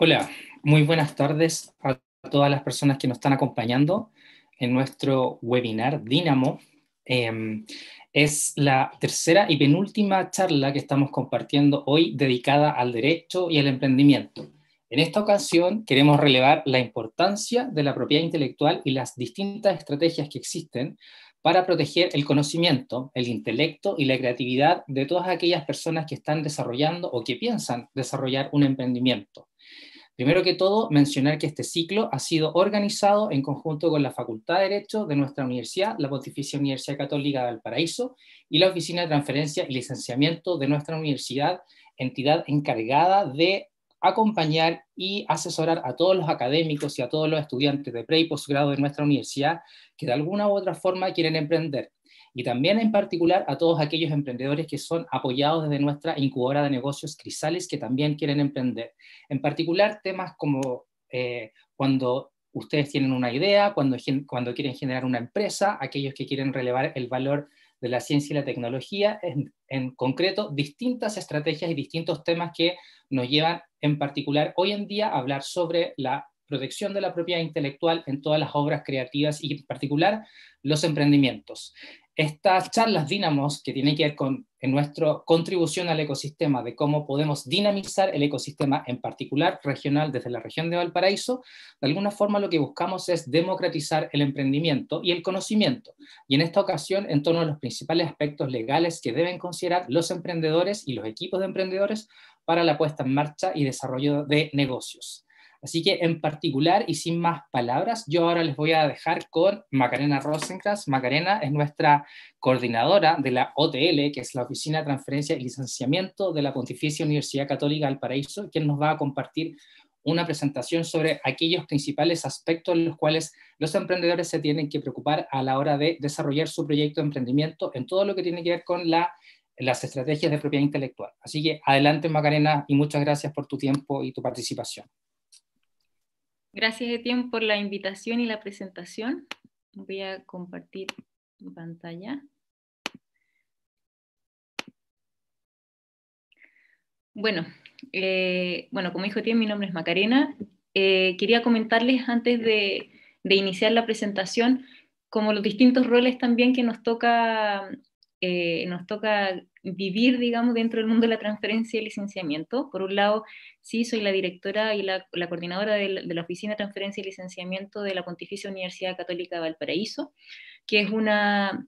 Hola, muy buenas tardes a todas las personas que nos están acompañando en nuestro webinar Dínamo. Es la tercera y penúltima charla que estamos compartiendo hoy dedicada al derecho y al emprendimiento. En esta ocasión queremos relevar la importancia de la propiedad intelectual y las distintas estrategias que existen para proteger el conocimiento, el intelecto y la creatividad de todas aquellas personas que están desarrollando o que piensan desarrollar un emprendimiento. Primero que todo, mencionar que este ciclo ha sido organizado en conjunto con la Facultad de Derecho de nuestra universidad, la Pontificia Universidad Católica de Valparaíso, y la Oficina de Transferencia y Licenciamiento de nuestra universidad, entidad encargada de acompañar y asesorar a todos los académicos y a todos los estudiantes de pre y posgrado de nuestra universidad que de alguna u otra forma quieren emprender. Y también en particular a todos aquellos emprendedores que son apoyados desde nuestra incubadora de negocios Crisales que también quieren emprender. En particular temas como cuando ustedes tienen una idea, cuando quieren generar una empresa, aquellos que quieren relevar el valor de la ciencia y la tecnología, en concreto, distintas estrategias y distintos temas que nos llevan en particular hoy en día a hablar sobre la protección de la propiedad intelectual en todas las obras creativas y en particular los emprendimientos. Estas charlas Dínamos, que tienen que ver con nuestra contribución al ecosistema, de cómo podemos dinamizar el ecosistema, en particular regional desde la región de Valparaíso, de alguna forma lo que buscamos es democratizar el emprendimiento y el conocimiento, y en esta ocasión en torno a los principales aspectos legales que deben considerar los emprendedores y los equipos de emprendedores para la puesta en marcha y desarrollo de negocios. Así que en particular y sin más palabras, yo ahora les voy a dejar con Macarena Rosenkrantz. Macarena es nuestra coordinadora de la OTL, que es la Oficina de Transferencia y Licenciamiento de la Pontificia Universidad Católica del Paraíso, quien nos va a compartir una presentación sobre aquellos principales aspectos en los cuales los emprendedores se tienen que preocupar a la hora de desarrollar su proyecto de emprendimiento en todo lo que tiene que ver con las estrategias de propiedad intelectual. Así que adelante, Macarena, y muchas gracias por tu tiempo y tu participación. Gracias, Etienne, por la invitación y la presentación. Voy a compartir mi pantalla. Bueno, como dijo Etienne, mi nombre es Macarena. Quería comentarles antes de iniciar la presentación, como los distintos roles también que nos toca vivir, digamos, dentro del mundo de la transferencia y licenciamiento. Por un lado, sí, soy la directora y la coordinadora de la Oficina de Transferencia y Licenciamiento de la Pontificia Universidad Católica de Valparaíso, que es una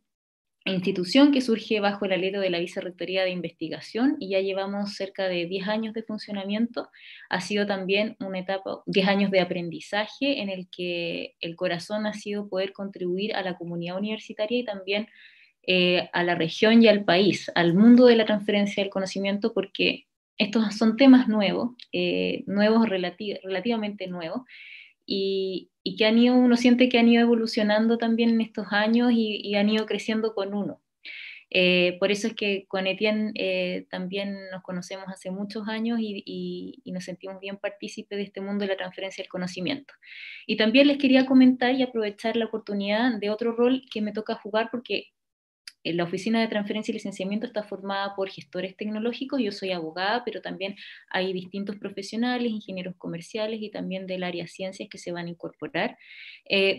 institución que surge bajo el alero de la Vicerrectoría de Investigación y ya llevamos cerca de 10 años de funcionamiento. Ha sido también una etapa, 10 años de aprendizaje en el que el corazón ha sido poder contribuir a la comunidad universitaria y también a la región y al país, al mundo de la transferencia del conocimiento, porque estos son temas nuevos, relativamente nuevos, y que uno siente que han ido evolucionando también en estos años y han ido creciendo con uno. Por eso es que con Etienne también nos conocemos hace muchos años y nos sentimos bien partícipes de este mundo de la transferencia del conocimiento. Y también les quería comentar y aprovechar la oportunidad de otro rol que me toca jugar, porque la Oficina de Transferencia y Licenciamiento está formada por gestores tecnológicos, yo soy abogada, pero también hay distintos profesionales, ingenieros comerciales y también del área ciencias que se van a incorporar,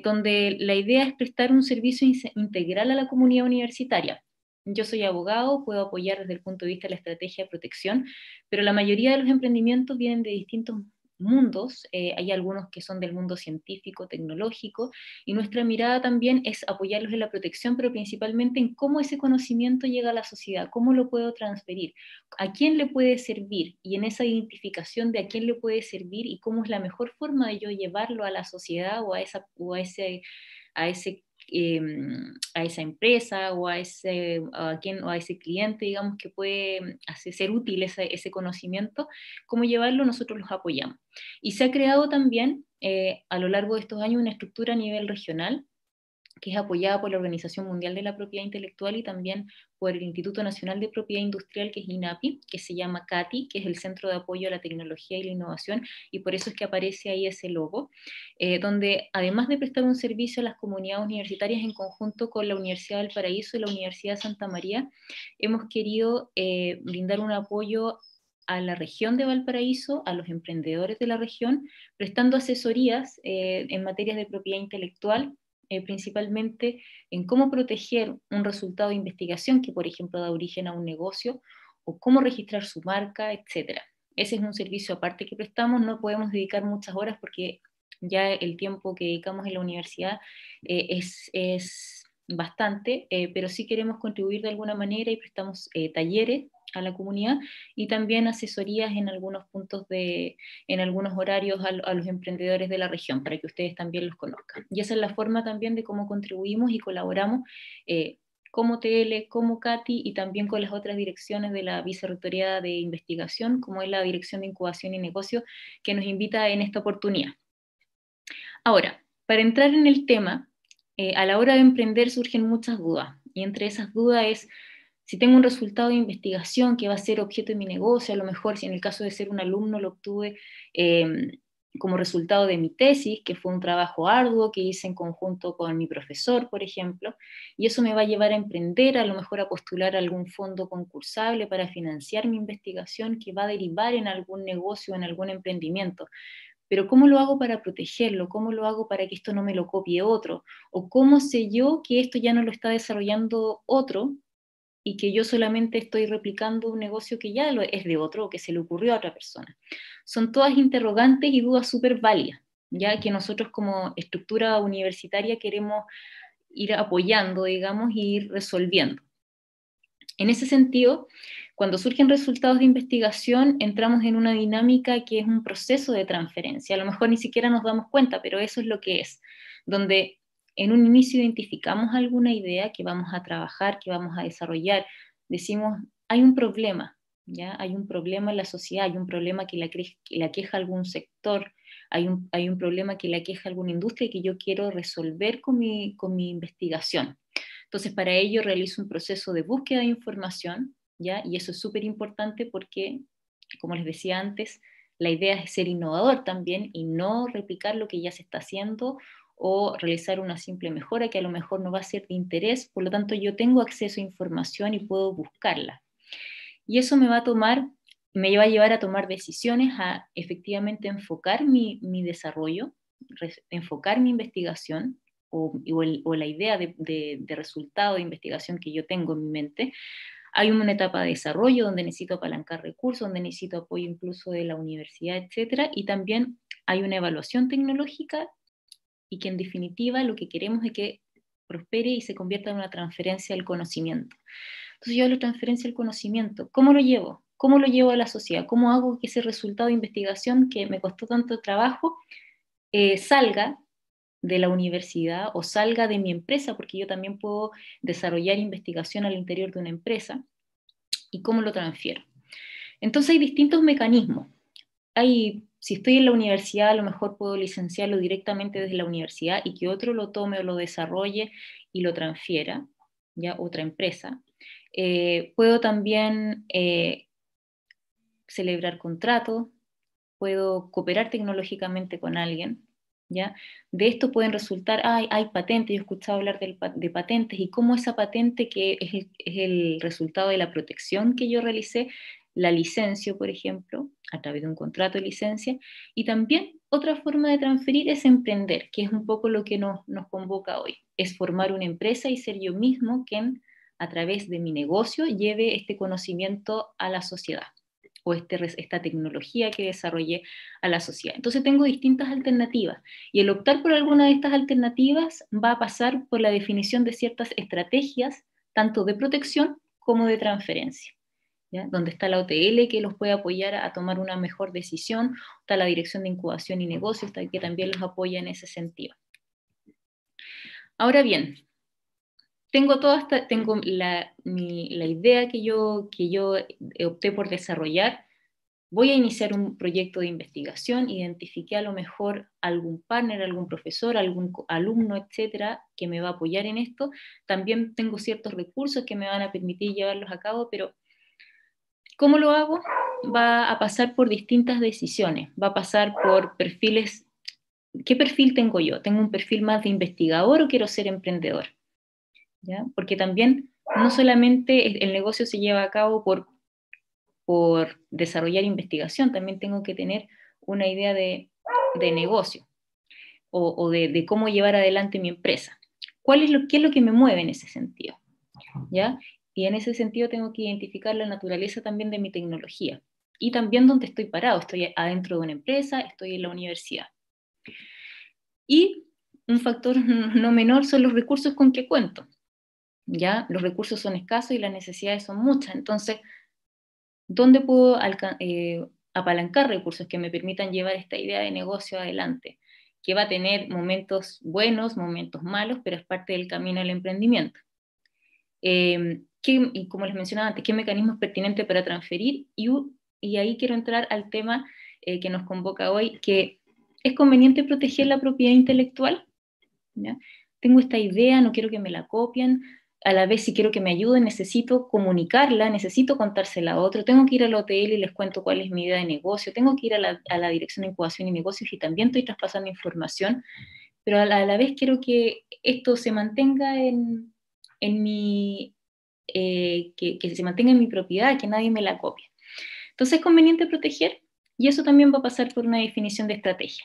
donde la idea es prestar un servicio integral a la comunidad universitaria. Yo soy abogado, puedo apoyar desde el punto de vista de la estrategia de protección, pero la mayoría de los emprendimientos vienen de distintos mundos, hay algunos que son del mundo científico, tecnológico, y nuestra mirada también es apoyarlos en la protección, pero principalmente en cómo ese conocimiento llega a la sociedad, cómo lo puedo transferir, a quién le puede servir, y en esa identificación de a quién le puede servir y cómo es la mejor forma de yo llevarlo a la sociedad o a ese eh, a esa empresa o a ese cliente, digamos, que puede ser útil ese conocimiento, cómo llevarlo, nosotros los apoyamos. Y se ha creado también a lo largo de estos años una estructura a nivel regional que es apoyada por la Organización Mundial de la Propiedad Intelectual y también por el Instituto Nacional de Propiedad Industrial, que es INAPI, que se llama CATI, que es el Centro de Apoyo a la Tecnología y la Innovación, y por eso es que aparece ahí ese logo, donde además de prestar un servicio a las comunidades universitarias en conjunto con la Universidad del Paraíso y la Universidad de Santa María, hemos querido brindar un apoyo a la región de Valparaíso, a los emprendedores de la región, prestando asesorías en materias de propiedad intelectual, principalmente en cómo proteger un resultado de investigación que, por ejemplo, da origen a un negocio, o cómo registrar su marca, etc. Ese es un servicio aparte que prestamos, no podemos dedicar muchas horas porque ya el tiempo que dedicamos en la universidad es bastante, pero sí queremos contribuir de alguna manera y prestamos talleres a la comunidad y también asesorías en algunos puntos en algunos horarios a los emprendedores de la región para que ustedes también los conozcan. Y esa es la forma también de cómo contribuimos y colaboramos como TL, como CATI y también con las otras direcciones de la Vicerrectoría de Investigación, como es la Dirección de Incubación y Negocio, que nos invita en esta oportunidad. Ahora, para entrar en el tema, a la hora de emprender surgen muchas dudas, y entre esas dudas es si tengo un resultado de investigación que va a ser objeto de mi negocio, a lo mejor si en el caso de ser un alumno lo obtuve como resultado de mi tesis, que fue un trabajo arduo que hice en conjunto con mi profesor, por ejemplo, y eso me va a llevar a emprender, a lo mejor a postular algún fondo concursable para financiar mi investigación que va a derivar en algún negocio, en algún emprendimiento. Pero ¿cómo lo hago para protegerlo? ¿Cómo lo hago para que esto no me lo copie otro? ¿O cómo sé yo que esto ya no lo está desarrollando otro y que yo solamente estoy replicando un negocio que ya es de otro o que se le ocurrió a otra persona? Son todas interrogantes y dudas súper válidas, ya que nosotros como estructura universitaria queremos ir apoyando, digamos, y ir resolviendo. En ese sentido, Cuando surgen resultados de investigación, entramos en una dinámica que es un proceso de transferencia. A lo mejor ni siquiera nos damos cuenta, pero eso es lo que es, donde en un inicio identificamos alguna idea que vamos a trabajar, que vamos a desarrollar. Decimos, hay un problema, ¿ya? Hay un problema en la sociedad, hay un problema que le aqueja a algún sector, hay un problema que le aqueja a alguna industria que yo quiero resolver con mi investigación. Entonces, para ello realizo un proceso de búsqueda de información, ¿ya? Y eso es súper importante porque, como les decía antes, la idea es ser innovador también y no replicar lo que ya se está haciendo o realizar una simple mejora que a lo mejor no va a ser de interés, por lo tanto yo tengo acceso a información y puedo buscarla. Y eso me va a llevar a tomar decisiones, a efectivamente enfocar mi desarrollo, enfocar mi investigación o la idea de resultado de investigación que yo tengo en mi mente. Hay una etapa de desarrollo donde necesito apalancar recursos, donde necesito apoyo incluso de la universidad, etcétera, y también hay una evaluación tecnológica y que en definitiva lo que queremos es que prospere y se convierta en una transferencia del conocimiento. Entonces yo hablo de transferencia del conocimiento. ¿Cómo lo llevo? ¿Cómo lo llevo a la sociedad? ¿Cómo hago que ese resultado de investigación que me costó tanto trabajo salga de la universidad o salga de mi empresa? Porque yo también puedo desarrollar investigación al interior de una empresa. ¿Y cómo lo transfiero? Entonces hay distintos mecanismos. Si estoy en la universidad, a lo mejor puedo licenciarlo directamente desde la universidad y que otro lo tome o lo desarrolle y lo transfiera, ya otra empresa. Puedo también celebrar contratos, puedo cooperar tecnológicamente con alguien, ¿ya? De esto pueden resultar, hay patentes, yo he escuchado hablar de patentes y cómo esa patente que es el resultado de la protección que yo realicé, la licencio, por ejemplo, a través de un contrato de licencia, y también otra forma de transferir es emprender, que es un poco lo que nos convoca hoy, es formar una empresa y ser yo mismo quien a través de mi negocio lleve este conocimiento a la sociedad o esta tecnología que desarrollé a la sociedad. Entonces tengo distintas alternativas y el optar por alguna de estas alternativas va a pasar por la definición de ciertas estrategias, tanto de protección como de transferencia, ¿ya? Donde está la OTL que los puede apoyar a tomar una mejor decisión, está la Dirección de Incubación y Negocios que también los apoya en ese sentido. Ahora bien, tengo la idea que yo opté por desarrollar. Voy a iniciar un proyecto de investigación, identifiqué a lo mejor algún partner, algún profesor, algún alumno, etcétera, que me va a apoyar en esto. También tengo ciertos recursos que me van a permitir llevarlos a cabo, pero ¿cómo lo hago? Va a pasar por distintas decisiones, va a pasar por perfiles. ¿Qué perfil tengo yo? ¿Tengo un perfil más de investigador o quiero ser emprendedor? ¿Ya? Porque también no solamente el negocio se lleva a cabo por desarrollar investigación, también tengo que tener una idea de negocio o de cómo llevar adelante mi empresa. ¿Qué es lo que me mueve en ese sentido? ¿Ya? Y en ese sentido tengo que identificar la naturaleza también de mi tecnología y también dónde estoy parado. Estoy adentro de una empresa, estoy en la universidad. Y un factor no menor son los recursos con que cuento. ¿Ya? Los recursos son escasos y las necesidades son muchas. Entonces, ¿dónde puedo apalancar recursos que me permitan llevar esta idea de negocio adelante? Que va a tener momentos buenos, momentos malos, pero es parte del camino del emprendimiento. Y como les mencionaba antes, ¿qué mecanismo es pertinente para transferir? Y ahí quiero entrar al tema que nos convoca hoy, que es conveniente proteger la propiedad intelectual. ¿Ya? Tengo esta idea, no quiero que me la copien, a la vez si quiero que me ayuden, necesito comunicarla, necesito contársela a otro, tengo que ir al hotel y les cuento cuál es mi idea de negocio, tengo que ir a la Dirección de Incubación y Negocios y también estoy traspasando información, pero a la vez quiero que esto se mantenga en mi, que se mantenga en mi propiedad, que nadie me la copie. Entonces es conveniente proteger y eso también va a pasar por una definición de estrategia.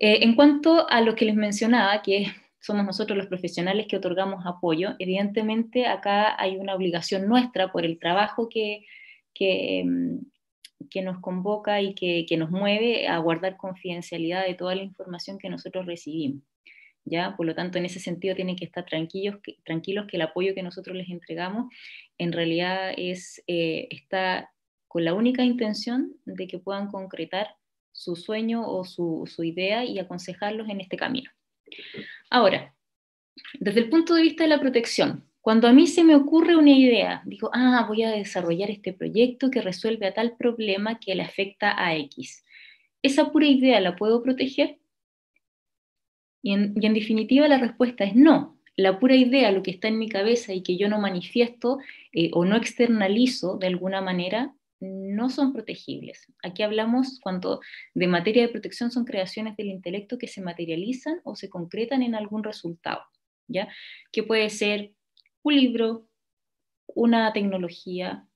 En cuanto a lo que les mencionaba, que somos nosotros los profesionales que otorgamos apoyo, evidentemente acá hay una obligación nuestra por el trabajo que nos convoca y que nos mueve a guardar confidencialidad de toda la información que nosotros recibimos. ¿ya? Por lo tanto, en ese sentido tienen que estar tranquilos que el apoyo que nosotros les entregamos en realidad está con la única intención de que puedan concretar su sueño o su idea y aconsejarlos en este camino. Ahora, desde el punto de vista de la protección, cuando a mí se me ocurre una idea, digo, voy a desarrollar este proyecto que resuelve a tal problema que le afecta a X. ¿Esa pura idea la puedo proteger? Y en definitiva la respuesta es no. La pura idea, lo que está en mi cabeza y que yo no manifiesto o no externalizo de alguna manera, no son protegibles. Aquí hablamos cuando de materia de protección son creaciones del intelecto que se materializan o se concretan en algún resultado, ¿ya? Que puede ser un libro, una tecnología,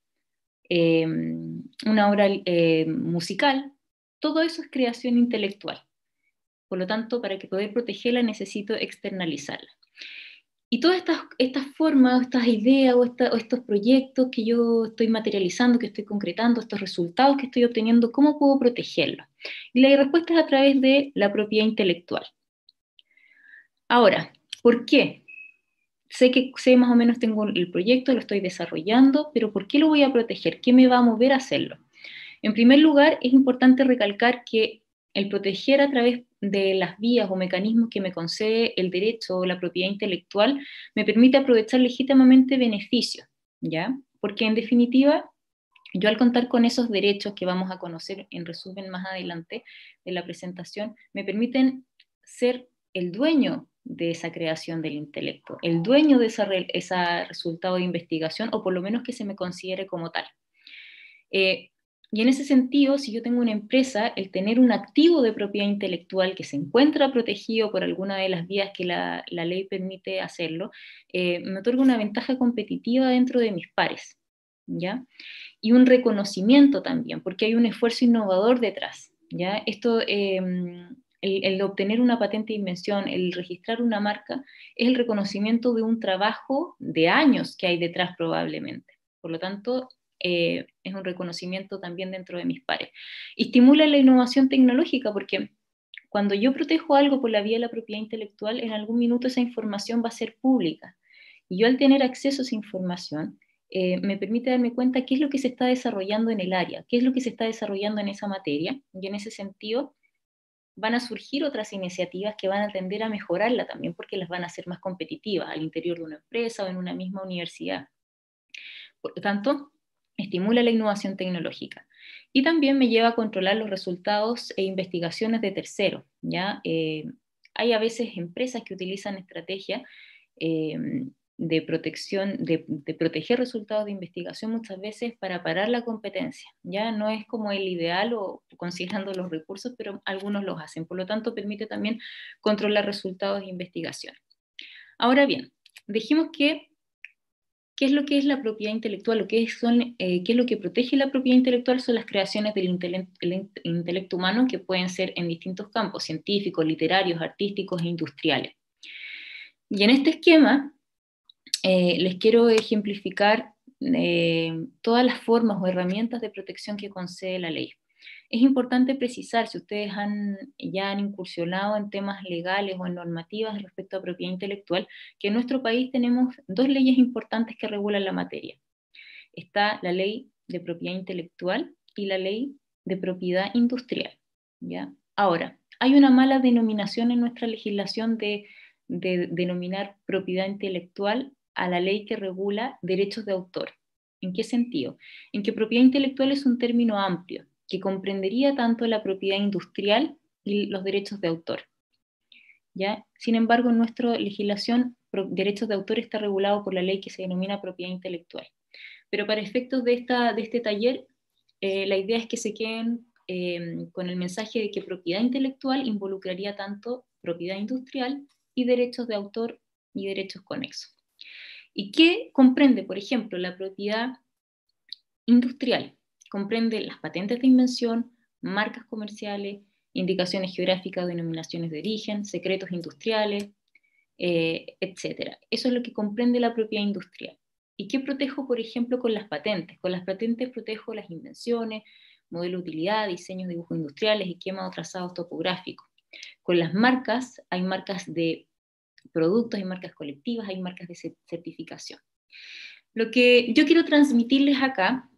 una obra musical, todo eso es creación intelectual. Por lo tanto, para que poder protegerla necesito externalizarla. Y todas estas formas, estas ideas o estos proyectos que yo estoy materializando, que estoy concretando, estos resultados que estoy obteniendo, ¿cómo puedo protegerlos? Y la respuesta es a través de la propiedad intelectual. Ahora, ¿por qué? Sé más o menos tengo el proyecto, lo estoy desarrollando, pero ¿por qué lo voy a proteger? ¿Qué me va a mover a hacerlo? En primer lugar, es importante recalcar que el proteger a través de las vías o mecanismos que me concede el derecho o la propiedad intelectual me permite aprovechar legítimamente beneficios, ¿ya? Porque en definitiva, yo al contar con esos derechos que vamos a conocer en resumen más adelante de la presentación, me permiten ser el dueño de esa creación del intelecto, el dueño de ese resultado de investigación, o por lo menos que se me considere como tal. Y en ese sentido, si yo tengo una empresa, el tener un activo de propiedad intelectual que se encuentra protegido por alguna de las vías que la ley permite hacerlo, me otorga una ventaja competitiva dentro de mis pares, ¿ya? Y un reconocimiento también, porque hay un esfuerzo innovador detrás, ¿ya? Esto, el obtener una patente de invención, el registrar una marca, es el reconocimiento de un trabajo de años que hay detrás probablemente. Por lo tanto, es un reconocimiento también dentro de mis pares. Estimula la innovación tecnológica porque cuando yo protejo algo por la vía de la propiedad intelectual, en algún minuto esa información va a ser pública. Y yo al tener acceso a esa información, me permite darme cuenta qué es lo que se está desarrollando en el área, qué es lo que se está desarrollando en esa materia, y en ese sentido van a surgir otras iniciativas que van a tender a mejorarla también porque las van a hacer más competitivas al interior de una empresa o en una misma universidad. Por lo tanto, estimula la innovación tecnológica. Y también me lleva a controlar los resultados e investigaciones de terceros, ¿ya? Hay a veces empresas que utilizan estrategias de protección, de proteger resultados de investigación muchas veces para parar la competencia. Ya no es como el ideal o considerando los recursos, pero algunos los hacen. Por lo tanto, permite también controlar resultados de investigación. Ahora bien, dijimos que ¿qué es lo que es la propiedad intelectual? ¿Qué es lo que protege la propiedad intelectual? Son las creaciones del intelecto humano que pueden ser en distintos campos, científicos, literarios, artísticos e industriales. Y en este esquema les quiero ejemplificar todas las formas o herramientas de protección que concede la ley. Es importante precisar, si ustedes ya han incursionado en temas legales o en normativas respecto a propiedad intelectual, que en nuestro país tenemos dos leyes importantes que regulan la materia. Está la ley de propiedad intelectual y la ley de propiedad industrial, ¿ya? Ahora, hay una mala denominación en nuestra legislación de denominar propiedad intelectual a la ley que regula derechos de autor. ¿En qué sentido? En que propiedad intelectual es un término amplio que comprendería tanto la propiedad industrial y los derechos de autor, ¿ya? Sin embargo, en nuestra legislación, derechos de autor está regulado por la ley que se denomina propiedad intelectual. Pero para efectos de este taller, la idea es que se queden con el mensaje de que propiedad intelectual involucraría tanto propiedad industrial y derechos de autor y derechos conexos. ¿Y qué comprende, por ejemplo, la propiedad industrial? Comprende las patentes de invención, marcas comerciales, indicaciones geográficas, denominaciones de origen, secretos industriales, etc. Eso es lo que comprende la propiedad industrial. ¿Y qué protejo, por ejemplo, con las patentes? Con las patentes protejo las invenciones, modelo de utilidad, diseños, dibujos industriales, esquemas o trazados topográficos. Con las marcas, hay marcas de productos, hay marcas colectivas, hay marcas de certificación. Lo que yo quiero transmitirles acá,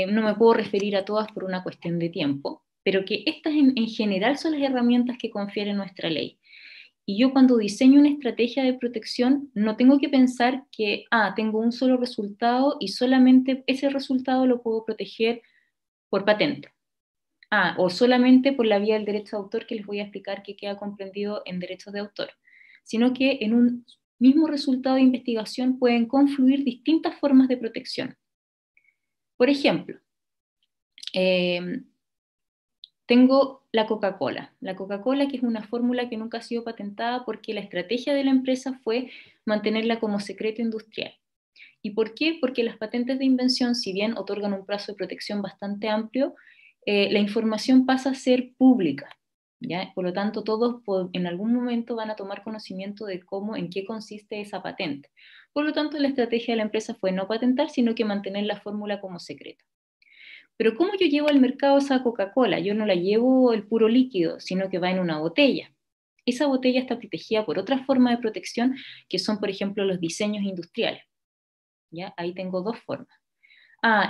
no me puedo referir a todas por una cuestión de tiempo, pero que estas en general son las herramientas que confiere nuestra ley. Y yo cuando diseño una estrategia de protección no tengo que pensar que, tengo un solo resultado y solamente ese resultado lo puedo proteger por patente. O solamente por la vía del derecho de autor, que les voy a explicar que queda comprendido en derechos de autor, sino que en un mismo resultado de investigación pueden confluir distintas formas de protección. Por ejemplo, tengo la Coca-Cola. La Coca-Cola, que es una fórmula que nunca ha sido patentada porque la estrategia de la empresa fue mantenerla como secreto industrial. ¿Y por qué? Porque las patentes de invención, si bien otorgan un plazo de protección bastante amplio, la información pasa a ser pública, ¿ya? Por lo tanto, todos en algún momento van a tomar conocimiento de cómo, en qué consiste esa patente. Por lo tanto, la estrategia de la empresa fue no patentar, sino que mantener la fórmula como secreta. Pero ¿cómo yo llevo al mercado esa Coca-Cola? Yo no la llevo el puro líquido, sino que va en una botella. Esa botella está protegida por otra forma de protección, que son, por ejemplo, los diseños industriales. ¿Ya? Ahí tengo dos formas.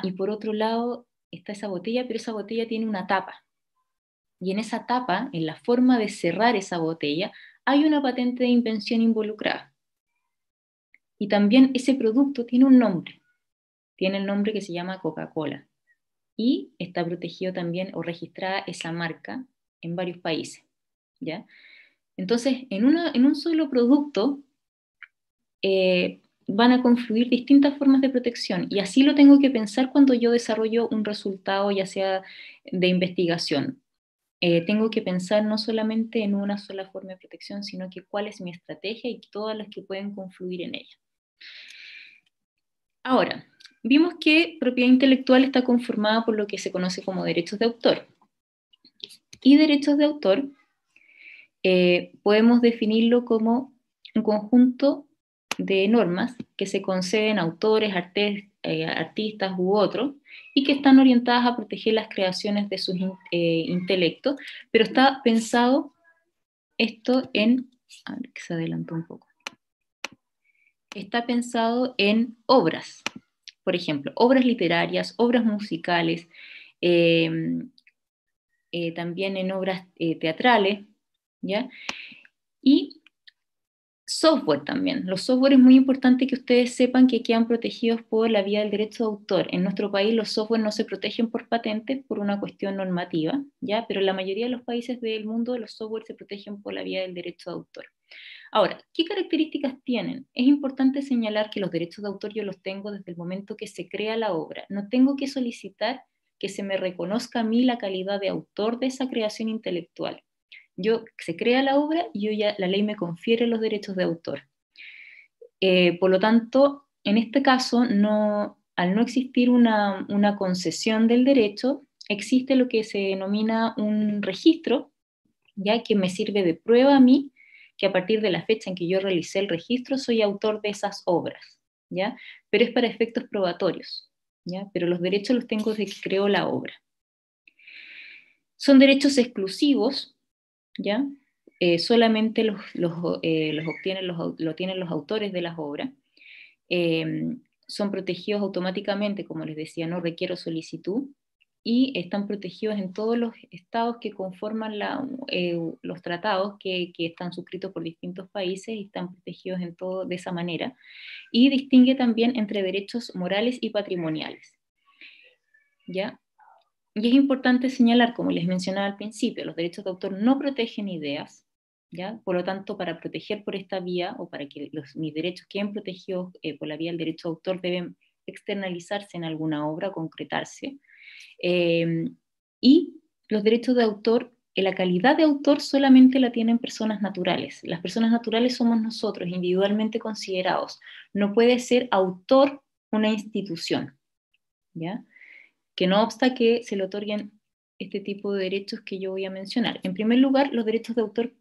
Y por otro lado está esa botella, pero esa botella tiene una tapa. Y en esa tapa, en la forma de cerrar esa botella, hay una patente de invención involucrada. Y también ese producto tiene un nombre. Tiene el nombre que se llama Coca-Cola. Y está protegido también o registrada esa marca en varios países, ¿ya? Entonces, en un solo producto van a confluir distintas formas de protección y así lo tengo que pensar cuando yo desarrollo un resultado, ya sea de investigación. Tengo que pensar no solamente en una sola forma de protección, sino que cuál es mi estrategia y todas las que pueden confluir en ella. Ahora, vimos que propiedad intelectual está conformada por lo que se conoce como derechos de autor. Y derechos de autor podemos definirlo como un conjunto de normas que se conceden a autores, artistas u otros, y que están orientadas a proteger las creaciones de sus intelectos, pero está pensado esto en, a ver, que se adelantó un poco, está pensado en obras, por ejemplo, obras literarias, obras musicales, también en obras teatrales, ¿ya? Y software también. Los software es muy importante que ustedes sepan que quedan protegidos por la vía del derecho de autor. En nuestro país los software no se protegen por patentes por una cuestión normativa, ¿ya? Pero en la mayoría de los países del mundo los software se protegen por la vía del derecho de autor. Ahora, ¿qué características tienen? Es importante señalar que los derechos de autor yo los tengo desde el momento que se crea la obra. No tengo que solicitar que se me reconozca a mí la calidad de autor de esa creación intelectual. Se crea la obra y la ley me confiere los derechos de autor. Por lo tanto, en este caso, al no existir una concesión del derecho, existe lo que se denomina un registro, ya que me sirve de prueba a mí, que a partir de la fecha en que yo realicé el registro soy autor de esas obras, ¿ya? Pero es para efectos probatorios, ¿ya? Pero los derechos los tengo desde que creo la obra. Son derechos exclusivos, ¿ya? Solamente lo tienen los autores de las obras. Son protegidos automáticamente, como les decía, no requiero solicitud, y están protegidos en todos los estados que conforman los tratados que están suscritos por distintos países y están protegidos en todo de esa manera. Y distingue también entre derechos morales y patrimoniales, ¿ya? Y es importante señalar, como les mencionaba al principio, los derechos de autor no protegen ideas, ¿ya? Por lo tanto, para proteger por esta vía o para que mis derechos queden protegidos por la vía del derecho de autor deben externalizarse en alguna obra, concretarse. Y los derechos de autor, la calidad de autor solamente la tienen personas naturales. Las personas naturales somos nosotros, individualmente considerados. No puede ser autor una institución, ¿ya? Que no obsta que se le otorguen este tipo de derechos que yo voy a mencionar. En primer lugar, los derechos de autor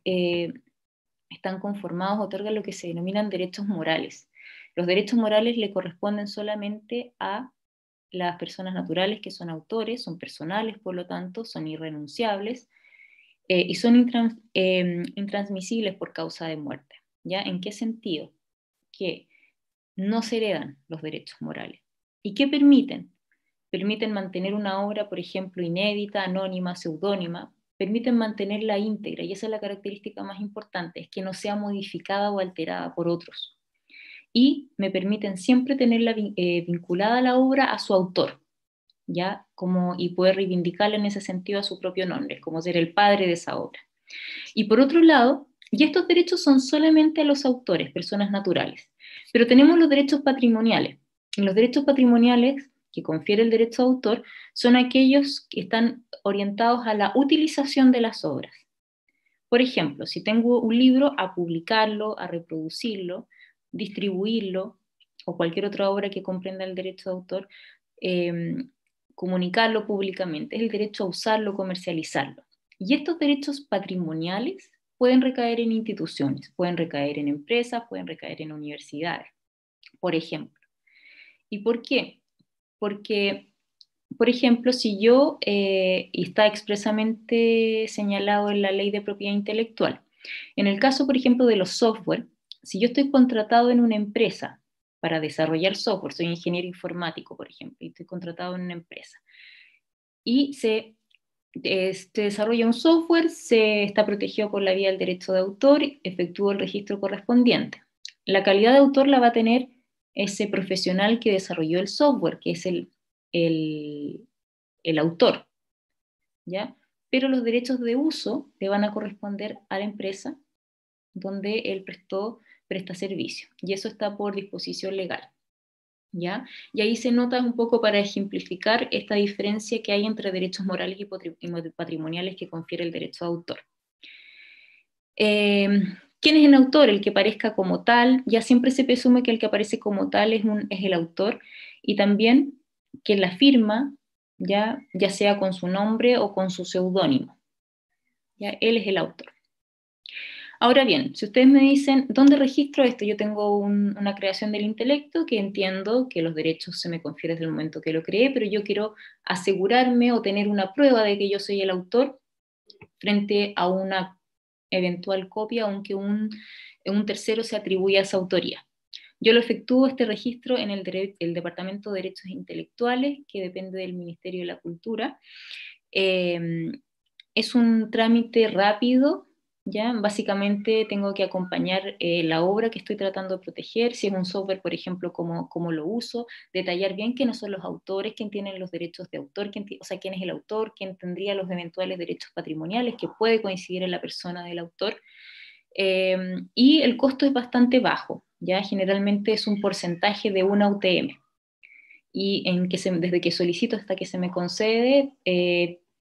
están conformados, otorgan lo que se denominan derechos morales. Los derechos morales le corresponden solamente a las personas naturales que son autores, son personales, por lo tanto, son irrenunciables y son intransmisibles por causa de muerte. ¿Ya? ¿En qué sentido? Que no se heredan los derechos morales. ¿Y qué permiten? Permiten mantener una obra, por ejemplo, inédita, anónima, seudónima, permiten mantenerla íntegra, y esa es la característica más importante, es que no sea modificada o alterada por otros. Y me permiten siempre tenerla vinculada a la obra a su autor, ¿ya? Y poder reivindicarla en ese sentido a su propio nombre, como ser el padre de esa obra. Y por otro lado, y estos derechos son solamente a los autores, personas naturales, pero tenemos los derechos patrimoniales. Y los derechos patrimoniales que confiere el derecho de autor son aquellos que están orientados a la utilización de las obras. Por ejemplo, si tengo un libro, a publicarlo, a reproducirlo, distribuirlo, o cualquier otra obra que comprenda el derecho de autor, eh, comunicarlo públicamente, es el derecho a usarlo, comercializarlo. Y estos derechos patrimoniales pueden recaer en instituciones, pueden recaer en empresas, pueden recaer en universidades, por ejemplo. ¿Y por qué? Porque, por ejemplo, si yo, y está expresamente señalado en la ley de propiedad intelectual, en el caso, por ejemplo, de los software, si yo estoy contratado en una empresa para desarrollar software, soy ingeniero informático, por ejemplo, y estoy contratado en una empresa, y se desarrolla un software, se está protegido por la vía del derecho de autor, efectúo el registro correspondiente. La calidad de autor la va a tener ese profesional que desarrolló el software, que es el autor, ¿ya? Pero los derechos de uso le van a corresponder a la empresa donde él presta servicio, y eso está por disposición legal. ¿Ya? Y ahí se nota un poco para ejemplificar esta diferencia que hay entre derechos morales y patrimoniales que confiere el derecho de autor. ¿Quién es el autor? El que aparezca como tal. Ya siempre se presume que el que aparece como tal es el autor, y también que la firma, ya sea con su nombre o con su seudónimo. ¿Ya? Él es el autor. Ahora bien, si ustedes me dicen, ¿dónde registro esto? Yo tengo una creación del intelecto que entiendo que los derechos se me confieren desde el momento que lo creé, pero yo quiero asegurarme o tener una prueba de que yo soy el autor frente a una eventual copia, aunque un tercero se atribuya esa autoría. Yo lo efectúo este registro en el Departamento de Derechos Intelectuales, que depende del Ministerio de la Cultura. Es un trámite rápido. ¿Ya? Básicamente tengo que acompañar la obra que estoy tratando de proteger, si es un software, por ejemplo, cómo lo uso, detallar bien quiénes son los autores, quién tiene los derechos de autor, quién es el autor, quién tendría los eventuales derechos patrimoniales, que puede coincidir en la persona del autor, y el costo es bastante bajo, ¿ya? Generalmente es un porcentaje de una UTM, y desde que solicito hasta que se me concede,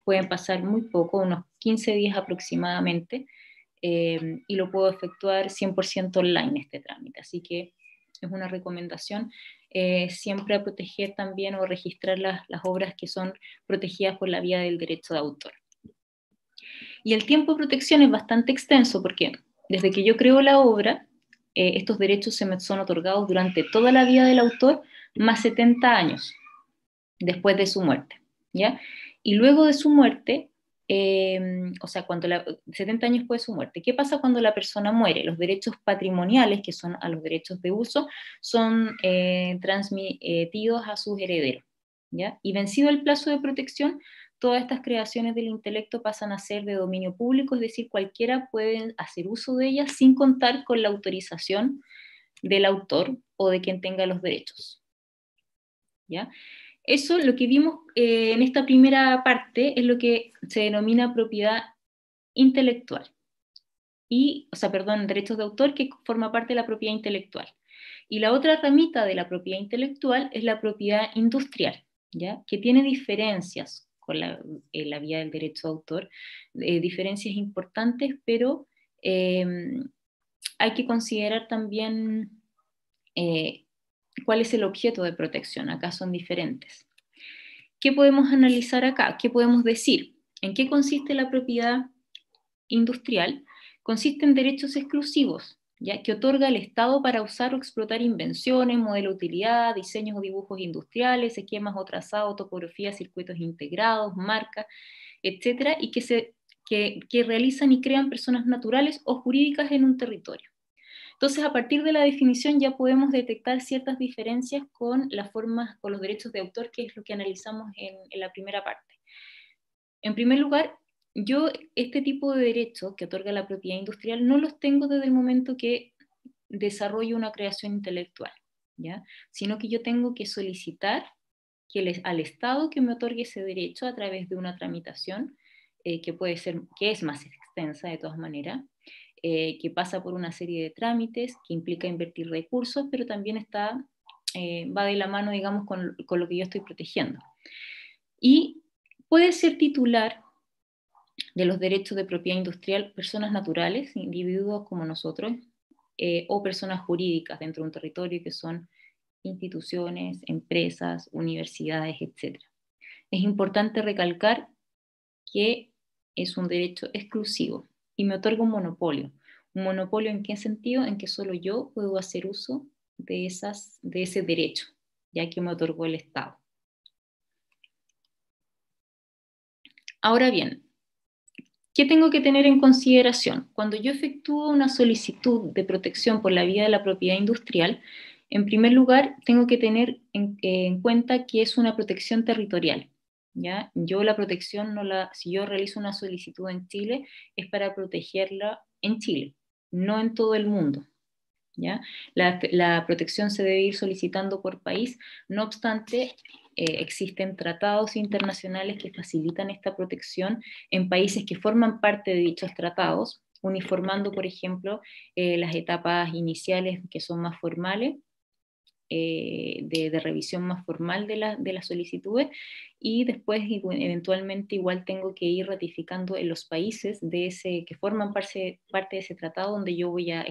pueden pasar muy poco, unos 15 días aproximadamente, y lo puedo efectuar 100% online este trámite. Así que es una recomendación siempre a proteger también o registrar las obras que son protegidas por la vía del derecho de autor. Y el tiempo de protección es bastante extenso porque desde que yo creo la obra, estos derechos se me son otorgados durante toda la vida del autor, más 70 años después de su muerte, ¿ya? Y luego de su muerte, o sea, 70 años después de su muerte, ¿qué pasa cuando la persona muere? Los derechos patrimoniales, que son a los derechos de uso, son transmitidos a sus herederos, ¿ya? Y vencido el plazo de protección, todas estas creaciones del intelecto pasan a ser de dominio público, es decir, cualquiera puede hacer uso de ellas sin contar con la autorización del autor o de quien tenga los derechos, ¿ya? Eso, lo que vimos en esta primera parte, es lo que se denomina propiedad intelectual. Derechos de autor, que forma parte de la propiedad intelectual. Y la otra ramita de la propiedad intelectual es la propiedad industrial, ¿ya? Que tiene diferencias con la vía del derecho de autor, diferencias importantes, pero hay que considerar también cuál es el objeto de protección. Acá son diferentes. ¿Qué podemos analizar acá? ¿Qué podemos decir? ¿En qué consiste la propiedad industrial? Consiste en derechos exclusivos, ¿ya? Que otorga el Estado para usar o explotar invenciones, modelo de utilidad, diseños o dibujos industriales, esquemas o trazados, topografías, circuitos integrados, marcas, etcétera, y que realizan y crean personas naturales o jurídicas en un territorio. Entonces, a partir de la definición ya podemos detectar ciertas diferencias con las formas, con los derechos de autor, que es lo que analizamos en la primera parte. En primer lugar, yo este tipo de derechos que otorga la propiedad industrial no los tengo desde el momento que desarrollo una creación intelectual, ¿ya? Sino que yo tengo que solicitar al Estado que me otorgue ese derecho a través de una tramitación que puede ser, que es más extensa de todas maneras, que pasa por una serie de trámites, que implica invertir recursos, pero también va de la mano, digamos, con lo que yo estoy protegiendo. Y puede ser titular de los derechos de propiedad industrial personas naturales, individuos como nosotros, o personas jurídicas dentro de un territorio que son instituciones, empresas, universidades, etc. Es importante recalcar que es un derecho exclusivo y me otorga un monopolio. ¿Un monopolio en qué sentido? En que solo yo puedo hacer uso de ese derecho, ya que me otorgó el Estado. Ahora bien, ¿qué tengo que tener en consideración? Cuando yo efectúo una solicitud de protección por la vía de la propiedad industrial, en primer lugar, tengo que tener en cuenta que es una protección territorial, ¿ya? Yo la protección si yo realizo una solicitud en Chile, es para protegerla en Chile, no en todo el mundo, ¿ya? La protección se debe ir solicitando por país, no obstante, existen tratados internacionales que facilitan esta protección en países que forman parte de dichos tratados, uniformando, por ejemplo, las etapas iniciales que son más formales, de revisión más formal de las solicitudes, y después eventualmente igual tengo que ir ratificando en los países que forman parte de ese tratado donde yo voy a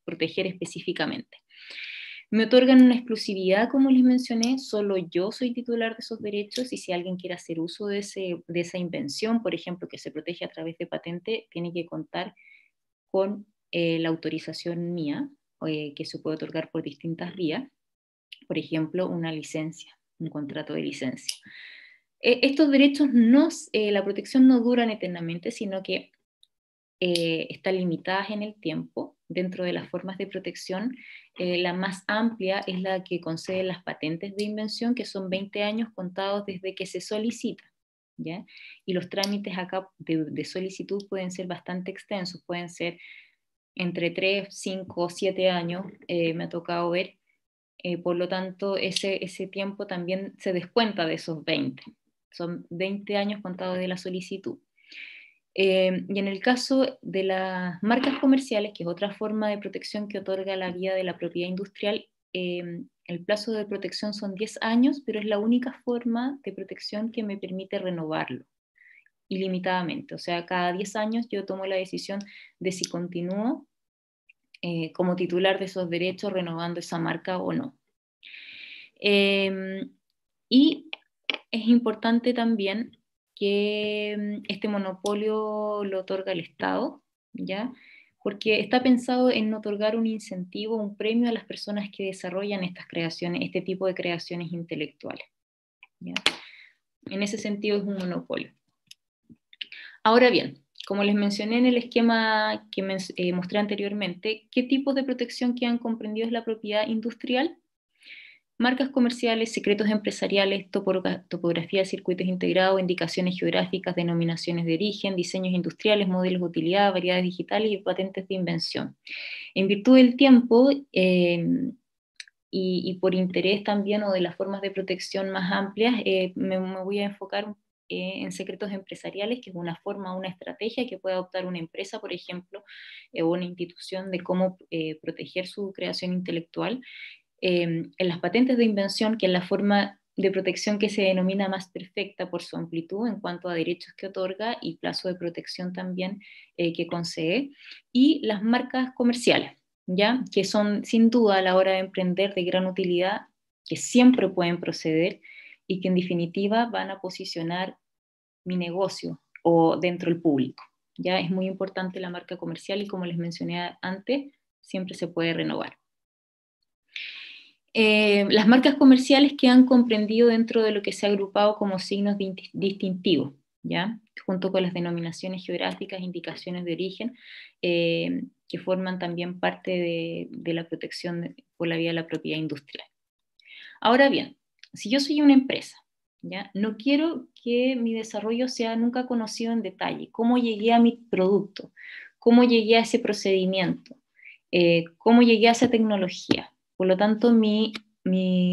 proteger específicamente. Me otorgan una exclusividad, como les mencioné, solo yo soy titular de esos derechos, y si alguien quiere hacer uso de esa invención, por ejemplo, que se protege a través de patente, tiene que contar con la autorización mía, que se puede otorgar por distintas vías, por ejemplo, una licencia, un contrato de licencia. Estos derechos, la protección no duran eternamente, sino que están limitadas en el tiempo. Dentro de las formas de protección, la más amplia es la que concede las patentes de invención, que son 20 años contados desde que se solicita, ¿ya? Y los trámites acá de solicitud pueden ser bastante extensos, pueden ser entre 3, 5, 7 años, me ha tocado ver. Por lo tanto, ese tiempo también se descuenta de esos 20. Son 20 años contados de la solicitud. Y en el caso de las marcas comerciales, que es otra forma de protección que otorga la vía de la propiedad industrial, el plazo de protección son 10 años, pero es la única forma de protección que me permite renovarlo ilimitadamente. O sea, cada 10 años yo tomo la decisión de si continúo como titular de esos derechos renovando esa marca o no. Y es importante también que este monopolio lo otorga el Estado, ¿ya? Porque está pensado en otorgar un incentivo, un premio a las personas que desarrollan estas creaciones, este tipo de creaciones intelectuales, ¿ya? En ese sentido es un monopolio. Ahora bien, como les mencioné en el esquema que mostré anteriormente, ¿qué tipos de protección quedan comprendidos en la propiedad industrial? Marcas comerciales, secretos empresariales, topografía de circuitos integrados, indicaciones geográficas, denominaciones de origen, diseños industriales, modelos de utilidad, variedades digitales y patentes de invención. En virtud del tiempo y por interés también, o de las formas de protección más amplias, me voy a enfocar en secretos empresariales, que es una forma, una estrategia que puede adoptar una empresa, por ejemplo, o una institución, de cómo proteger su creación intelectual. En las patentes de invención, que es la forma de protección que se denomina más perfecta por su amplitud en cuanto a derechos que otorga y plazo de protección también que concede, y las marcas comerciales, ¿ya? Que son sin duda a la hora de emprender de gran utilidad, que siempre pueden proceder y que en definitiva van a posicionar mi negocio o dentro del público. Ya es muy importante la marca comercial, y como les mencioné antes, siempre se puede renovar. Las marcas comerciales quedan comprendido dentro de lo que se ha agrupado como signos distintivos, ¿ya? Junto con las denominaciones geográficas, indicaciones de origen, que forman también parte de la protección por la vía de la propiedad industrial. Ahora bien, si yo soy una empresa, ¿ya? No quiero que mi desarrollo sea nunca conocido en detalle, cómo llegué a mi producto, cómo llegué a ese procedimiento, cómo llegué a esa tecnología. Por lo tanto, mi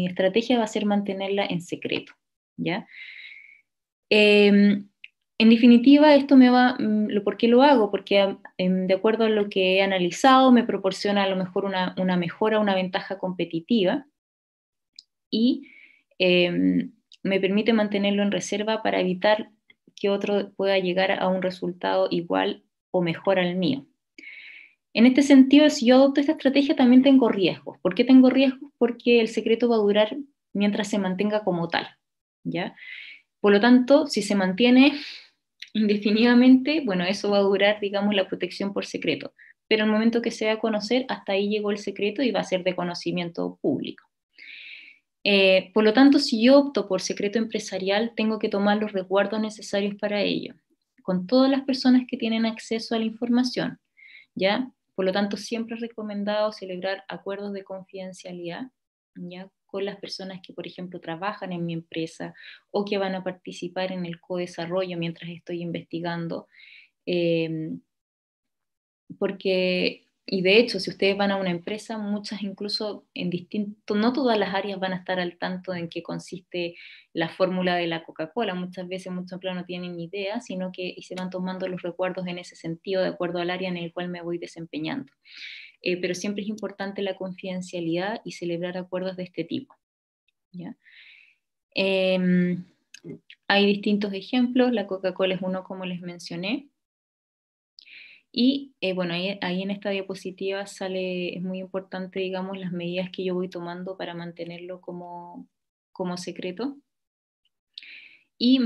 estrategia va a ser mantenerla en secreto, ¿ya? En definitiva, esto me va, ¿por qué lo hago? Porque de acuerdo a lo que he analizado, me proporciona a lo mejor una mejora, una ventaja competitiva y me permite mantenerlo en reserva para evitar que otro pueda llegar a un resultado igual o mejor al mío. En este sentido, si yo adopto esta estrategia, también tengo riesgos. ¿Por qué tengo riesgos? Porque el secreto va a durar mientras se mantenga como tal, ¿ya? Por lo tanto, si se mantiene indefinidamente, bueno, eso va a durar, digamos, la protección por secreto. Pero en el momento que se va a conocer, hasta ahí llegó el secreto y va a ser de conocimiento público. Por lo tanto, si yo opto por secreto empresarial, tengo que tomar los resguardos necesarios para ello, con todas las personas que tienen acceso a la información, ¿ya? Por lo tanto, siempre es recomendado celebrar acuerdos de confidencialidad, ¿ya? Con las personas que, por ejemplo, trabajan en mi empresa o que van a participar en el co-desarrollo mientras estoy investigando, porque, y de hecho, si ustedes van a una empresa, muchas incluso en distinto, no todas las áreas van a estar al tanto en qué consiste la fórmula de la Coca-Cola. Muchas veces muchos empleados no tienen ni idea, sino que y se van tomando los recuerdos en ese sentido, de acuerdo al área en el cual me voy desempeñando. Pero siempre es importante la confidencialidad y celebrar acuerdos de este tipo, ¿ya? Hay distintos ejemplos, la Coca-Cola es uno como les mencioné. Y bueno, ahí en esta diapositiva sale, es muy importante, digamos, las medidas que yo voy tomando para mantenerlo como secreto. Y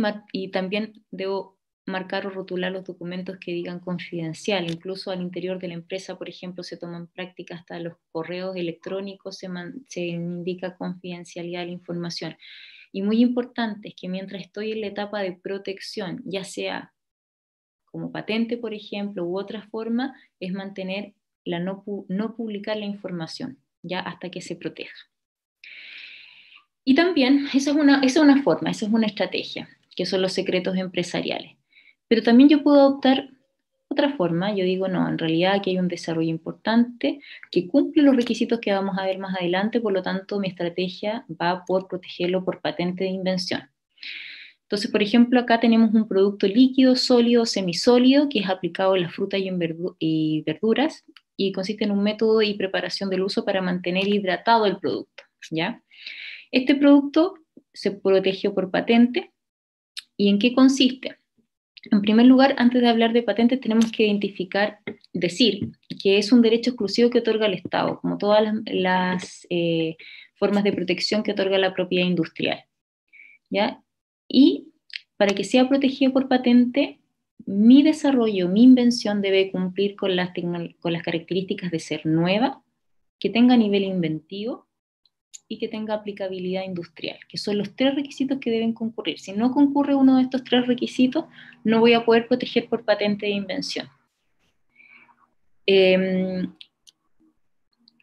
también debo marcar o rotular los documentos que digan confidencial. Incluso al interior de la empresa, por ejemplo, se toman prácticas hasta los correos electrónicos, se indica confidencialidad de la información. Y muy importante es que mientras estoy en la etapa de protección, ya sea como patente, por ejemplo, u otra forma, es mantener no publicar la información, ya hasta que se proteja. Y también, esa es una forma, esa es una estrategia, que son los secretos empresariales. Pero también yo puedo adoptar otra forma, yo digo, no, en realidad aquí hay un desarrollo importante que cumple los requisitos que vamos a ver más adelante, por lo tanto mi estrategia va por protegerlo por patente de invención. Entonces, por ejemplo, acá tenemos un producto líquido, sólido, semisólido, que es aplicado en las frutas y verduras y consiste en un método y preparación del uso para mantener hidratado el producto, ¿ya? Este producto se protegió por patente. ¿Y en qué consiste? En primer lugar, antes de hablar de patentes, tenemos que decir que es un derecho exclusivo que otorga el Estado, como todas las formas de protección que otorga la propiedad industrial, ¿ya? Y para que sea protegido por patente, mi desarrollo, mi invención debe cumplir con las características de ser nueva, que tenga nivel inventivo y que tenga aplicabilidad industrial, que son los 3 requisitos que deben concurrir. Si no concurre uno de estos 3 requisitos, no voy a poder proteger por patente de invención.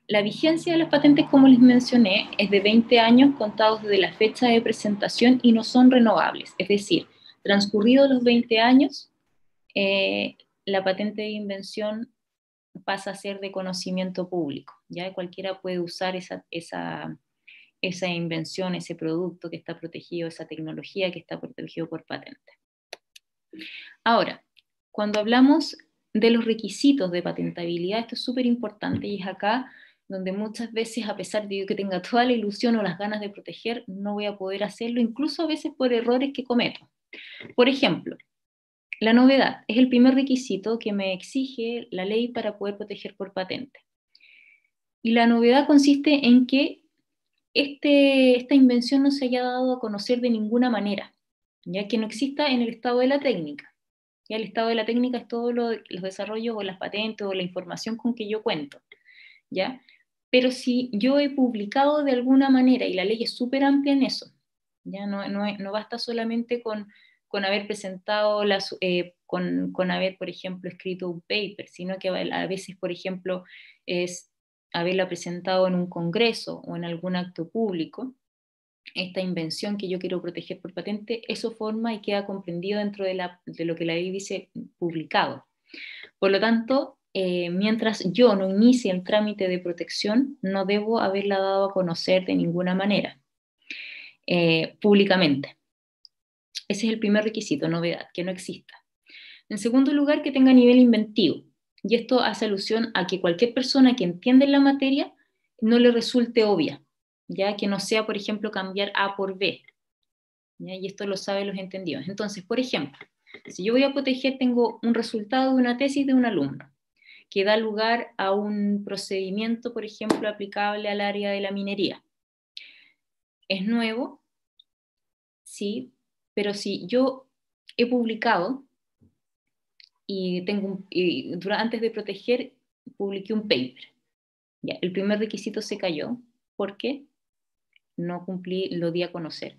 La vigencia de las patentes, como les mencioné, es de 20 años contados desde la fecha de presentación y no son renovables. Es decir, transcurridos los 20 años, la patente de invención pasa a ser de conocimiento público. Ya cualquiera puede usar esa invención, ese producto que está protegido, esa tecnología que está protegido por patente. Ahora, cuando hablamos de los requisitos de patentabilidad, esto es súper importante y es acá donde muchas veces, a pesar de que tenga toda la ilusión o las ganas de proteger, no voy a poder hacerlo, incluso a veces por errores que cometo. Por ejemplo, la novedad es el primer requisito que me exige la ley para poder proteger por patente. Y la novedad consiste en que esta invención no se haya dado a conocer de ninguna manera, ya que no exista en el estado de la técnica. Ya el estado de la técnica es todos los desarrollos o las patentes o la información con que yo cuento, ¿ya? Pero si yo he publicado de alguna manera, y la ley es súper amplia en eso, ya no basta solamente con con haber presentado, con haber, por ejemplo, escrito un paper, sino que a veces, por ejemplo, es haberla presentado en un congreso o en algún acto público. Esta invención que yo quiero proteger por patente, eso forma y queda comprendido dentro de lo que la ley dice publicado. Por lo tanto, mientras yo no inicie el trámite de protección, no debo haberla dado a conocer de ninguna manera, públicamente. Ese es el primer requisito, novedad, que no exista. En segundo lugar, que tenga nivel inventivo. Y esto hace alusión a que cualquier persona que entienda en la materia no le resulte obvia, ya que no sea, por ejemplo, cambiar A por B. ¿Ya? Y esto lo saben los entendidos. Entonces, por ejemplo, si yo voy a proteger, tengo un resultado de una tesis de un alumno que da lugar a un procedimiento, por ejemplo, aplicable al área de la minería. Es nuevo, sí, pero si yo he publicado y antes de proteger publiqué un paper. Ya, el primer requisito se cayó porque no cumplí, lo di a conocer.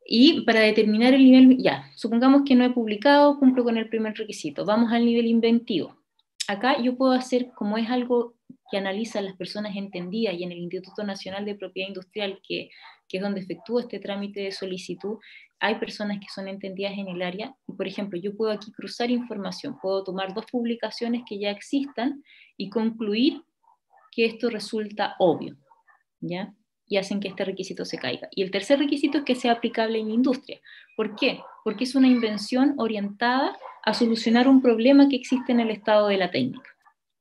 Y para determinar el nivel, ya, supongamos que no he publicado, cumplo con el primer requisito. Vamos al nivel inventivo. Acá yo puedo hacer, como es algo que analizan las personas entendidas y en el Instituto Nacional de Propiedad Industrial, que es donde efectúo este trámite de solicitud, hay personas que son entendidas en el área. Y, por ejemplo, yo puedo aquí cruzar información, puedo tomar 2 publicaciones que ya existan y concluir que esto resulta obvio, ¿ya? Y hacen que este requisito se caiga. Y el tercer requisito es que sea aplicable en la industria. ¿Por qué? Porque es una invención orientada a solucionar un problema que existe en el estado de la técnica.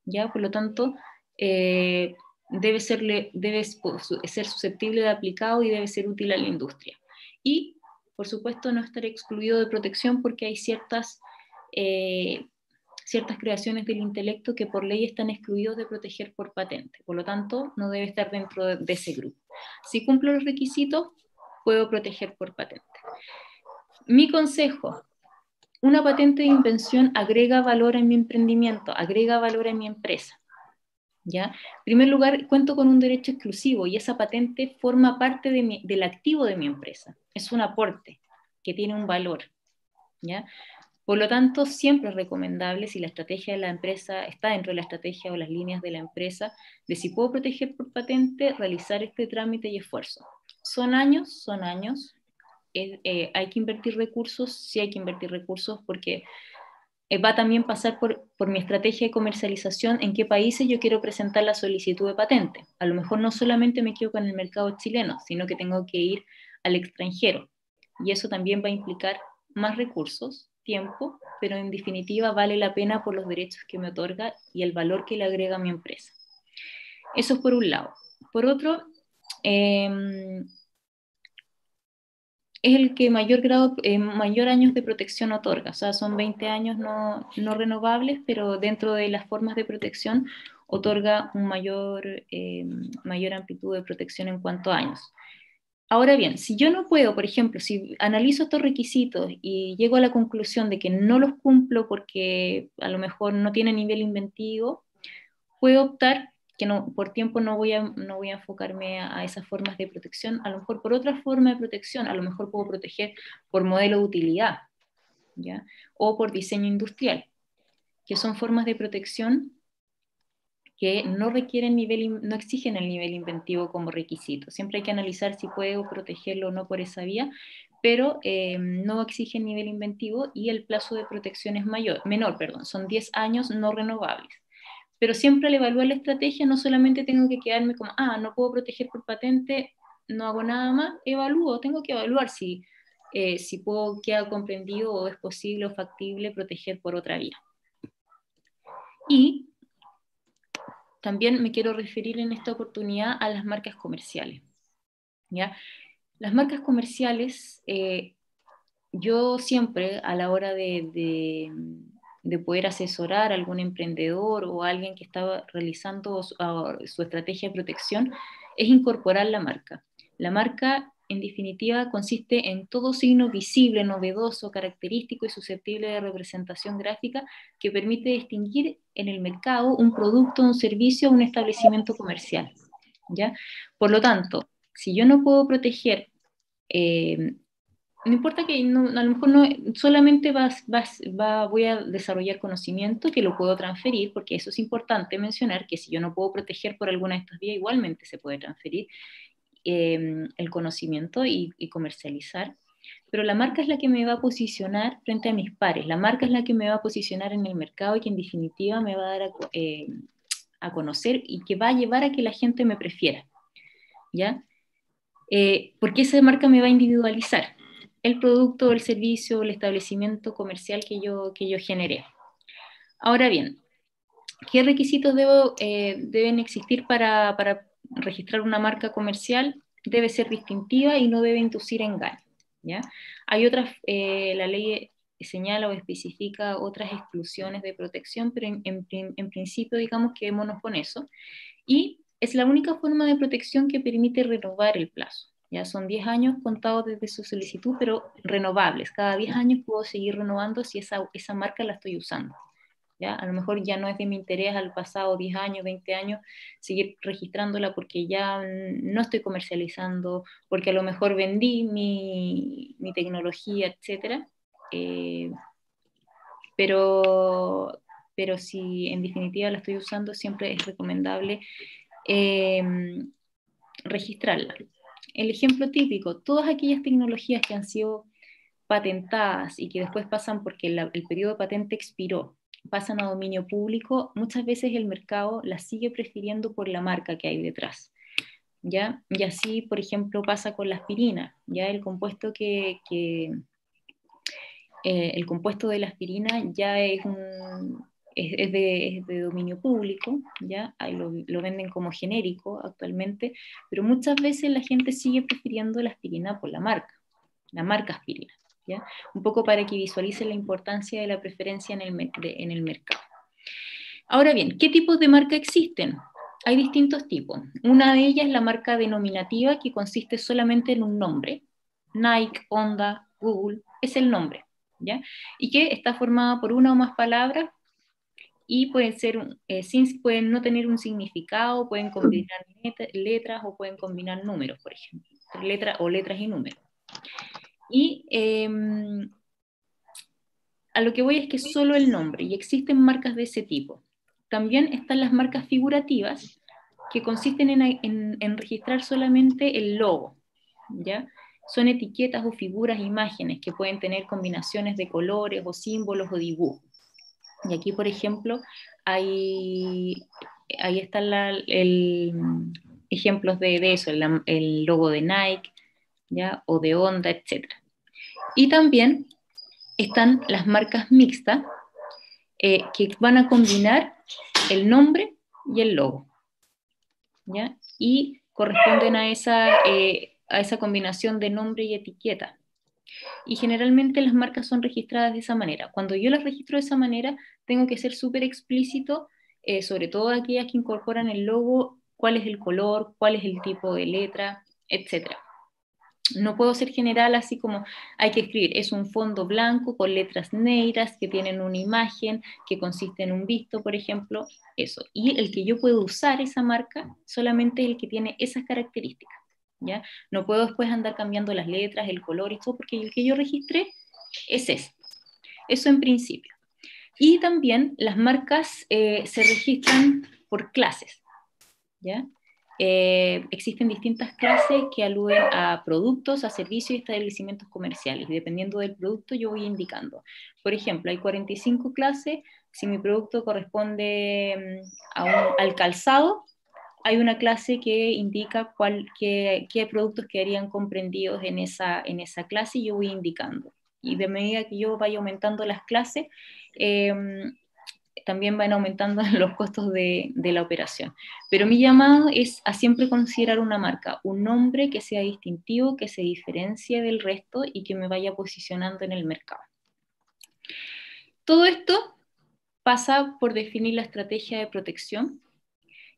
¿Ya? Por lo tanto, debe ser susceptible de aplicado y debe ser útil a la industria. Y, por supuesto, no estar excluido de protección porque hay ciertas creaciones del intelecto que por ley están excluidos de proteger por patente. Por lo tanto, no debe estar dentro de ese grupo. Si cumplo los requisitos, puedo proteger por patente. Mi consejo: una patente de invención agrega valor en mi emprendimiento, agrega valor en mi empresa. ¿Ya? En primer lugar, cuento con un derecho exclusivo y esa patente forma parte del activo de mi empresa. Es un aporte que tiene un valor. ¿Ya? Por lo tanto, siempre es recomendable, si la estrategia de la empresa está dentro de la estrategia o las líneas de la empresa, de si puedo proteger por patente, realizar este trámite y esfuerzo. Son años. Hay que invertir recursos, sí hay que invertir recursos porque va a también pasar por mi estrategia de comercialización, en qué países yo quiero presentar la solicitud de patente. A lo mejor no solamente me quedo con el mercado chileno, sino que tengo que ir al extranjero. Y eso también va a implicar más recursos, tiempo, pero en definitiva vale la pena por los derechos que me otorga y el valor que le agrega a mi empresa. Eso es por un lado. Por otro, es el que mayor años de protección otorga. O sea, son 20 años no renovables, pero dentro de las formas de protección otorga un mayor amplitud de protección en cuanto a años. Ahora bien, si yo no puedo, por ejemplo, si analizo estos requisitos y llego a la conclusión de que no los cumplo porque a lo mejor no tiene nivel inventivo, puedo optar, que no, por tiempo no voy a enfocarme a esas formas de protección, a lo mejor por otra forma de protección, a lo mejor puedo proteger por modelo de utilidad, ¿ya? O por diseño industrial, que son formas de protección que no exigen el nivel inventivo como requisito. Siempre hay que analizar si puedo protegerlo o no por esa vía, pero no exigen nivel inventivo y el plazo de protección es menor, son 10 años no renovables. Pero siempre al evaluar la estrategia no solamente tengo que quedarme como, no puedo proteger por patente, no hago nada más, tengo que evaluar si queda comprendido o es posible o factible proteger por otra vía. Y también me quiero referir en esta oportunidad a las marcas comerciales. ¿Ya? Las marcas comerciales, yo siempre a la hora de poder asesorar a algún emprendedor o a alguien que estaba realizando su estrategia de protección, es incorporar la marca. La marca, en definitiva, consiste en todo signo visible, novedoso, característico y susceptible de representación gráfica que permite distinguir en el mercado un producto, un servicio o un establecimiento comercial. ¿Ya? Por lo tanto, si yo no puedo proteger no importa que a lo mejor no solamente voy a desarrollar conocimiento que lo puedo transferir, porque eso es importante mencionar, que si yo no puedo proteger por alguna de estas vías, igualmente se puede transferir el conocimiento y comercializar. Pero la marca es la que me va a posicionar frente a mis pares, la marca es la que me va a posicionar en el mercado y que en definitiva me va a dar a conocer y que va a llevar a que la gente me prefiera, ¿ya? Porque esa marca me va a individualizar el producto, el servicio, el establecimiento comercial que yo generé. Ahora bien, ¿qué requisitos deben existir para registrar una marca comercial? Debe ser distintiva y no debe inducir engaño, ¿ya? Hay otras, la ley señala o especifica otras exclusiones de protección, pero en principio digamos quedémonos con eso. Y es la única forma de protección que permite renovar el plazo. Ya son 10 años contados desde su solicitud, pero renovables. Cada 10 años puedo seguir renovando si esa marca la estoy usando. ¿Ya? A lo mejor ya no es de mi interés al pasado 10 años, 20 años, seguir registrándola porque ya no estoy comercializando, porque a lo mejor vendí mi tecnología, etcétera. Pero, pero si en definitiva la estoy usando, siempre es recomendable eh, registrarla. El ejemplo típico, todas aquellas tecnologías que han sido patentadas y que después pasan porque el periodo de patente expiró, pasan a dominio público, muchas veces el mercado las sigue prefiriendo por la marca que hay detrás. ¿Ya? Y así, por ejemplo, pasa con la aspirina, ¿ya? El compuesto el compuesto de la aspirina ya es de dominio público, ¿ya? Ahí lo venden como genérico actualmente, pero muchas veces la gente sigue prefiriendo la aspirina por la marca aspirina, ¿ya? Un poco para que visualice la importancia de la preferencia en el mercado. Ahora bien, ¿qué tipos de marca existen? Hay distintos tipos. Una de ellas es la marca denominativa, que consiste solamente en un nombre. Nike, Honda, Google, es el nombre, ¿ya? Y que está formada por una o más palabras y pueden no tener un significado, pueden combinar letras o pueden combinar números, por ejemplo, letras y números. Y a lo que voy es que solo el nombre, y existen marcas de ese tipo. También están las marcas figurativas, que consisten en registrar solamente el logo, ¿ya? Son etiquetas o figuras, imágenes que pueden tener combinaciones de colores o símbolos o dibujos. Y aquí, por ejemplo, ahí están ejemplos de eso, el logo de Nike, ¿ya? O de Honda, etc. Y también están las marcas mixtas, que van a combinar el nombre y el logo, ¿ya? Y corresponden a esa combinación de nombre y etiqueta. Y generalmente las marcas son registradas de esa manera. Cuando yo las registro de esa manera, tengo que ser súper explícito, sobre todo aquellas que incorporan el logo, cuál es el color, cuál es el tipo de letra, etcétera. No puedo ser general así como hay que escribir, es un fondo blanco con letras negras que tienen una imagen que consiste en un visto, por ejemplo, eso. Y el que yo puedo usar esa marca solamente es el que tiene esas características, ¿ya? No puedo después andar cambiando las letras, el color y todo, porque el que yo registré es ese. Eso en principio. Y también las marcas se registran por clases, ¿ya? Existen distintas clases que aluden a productos, a servicios y establecimientos comerciales. Y dependiendo del producto, yo voy indicando. Por ejemplo, hay 45 clases. Si mi producto corresponde al calzado, hay una clase que indica qué productos quedarían comprendidos en esa clase y yo voy indicando. Y de medida que yo vaya aumentando las clases, eh, también van aumentando los costos de la operación. Pero mi llamado es a siempre considerar una marca, un nombre que sea distintivo, que se diferencie del resto y que me vaya posicionando en el mercado. Todo esto pasa por definir la estrategia de protección.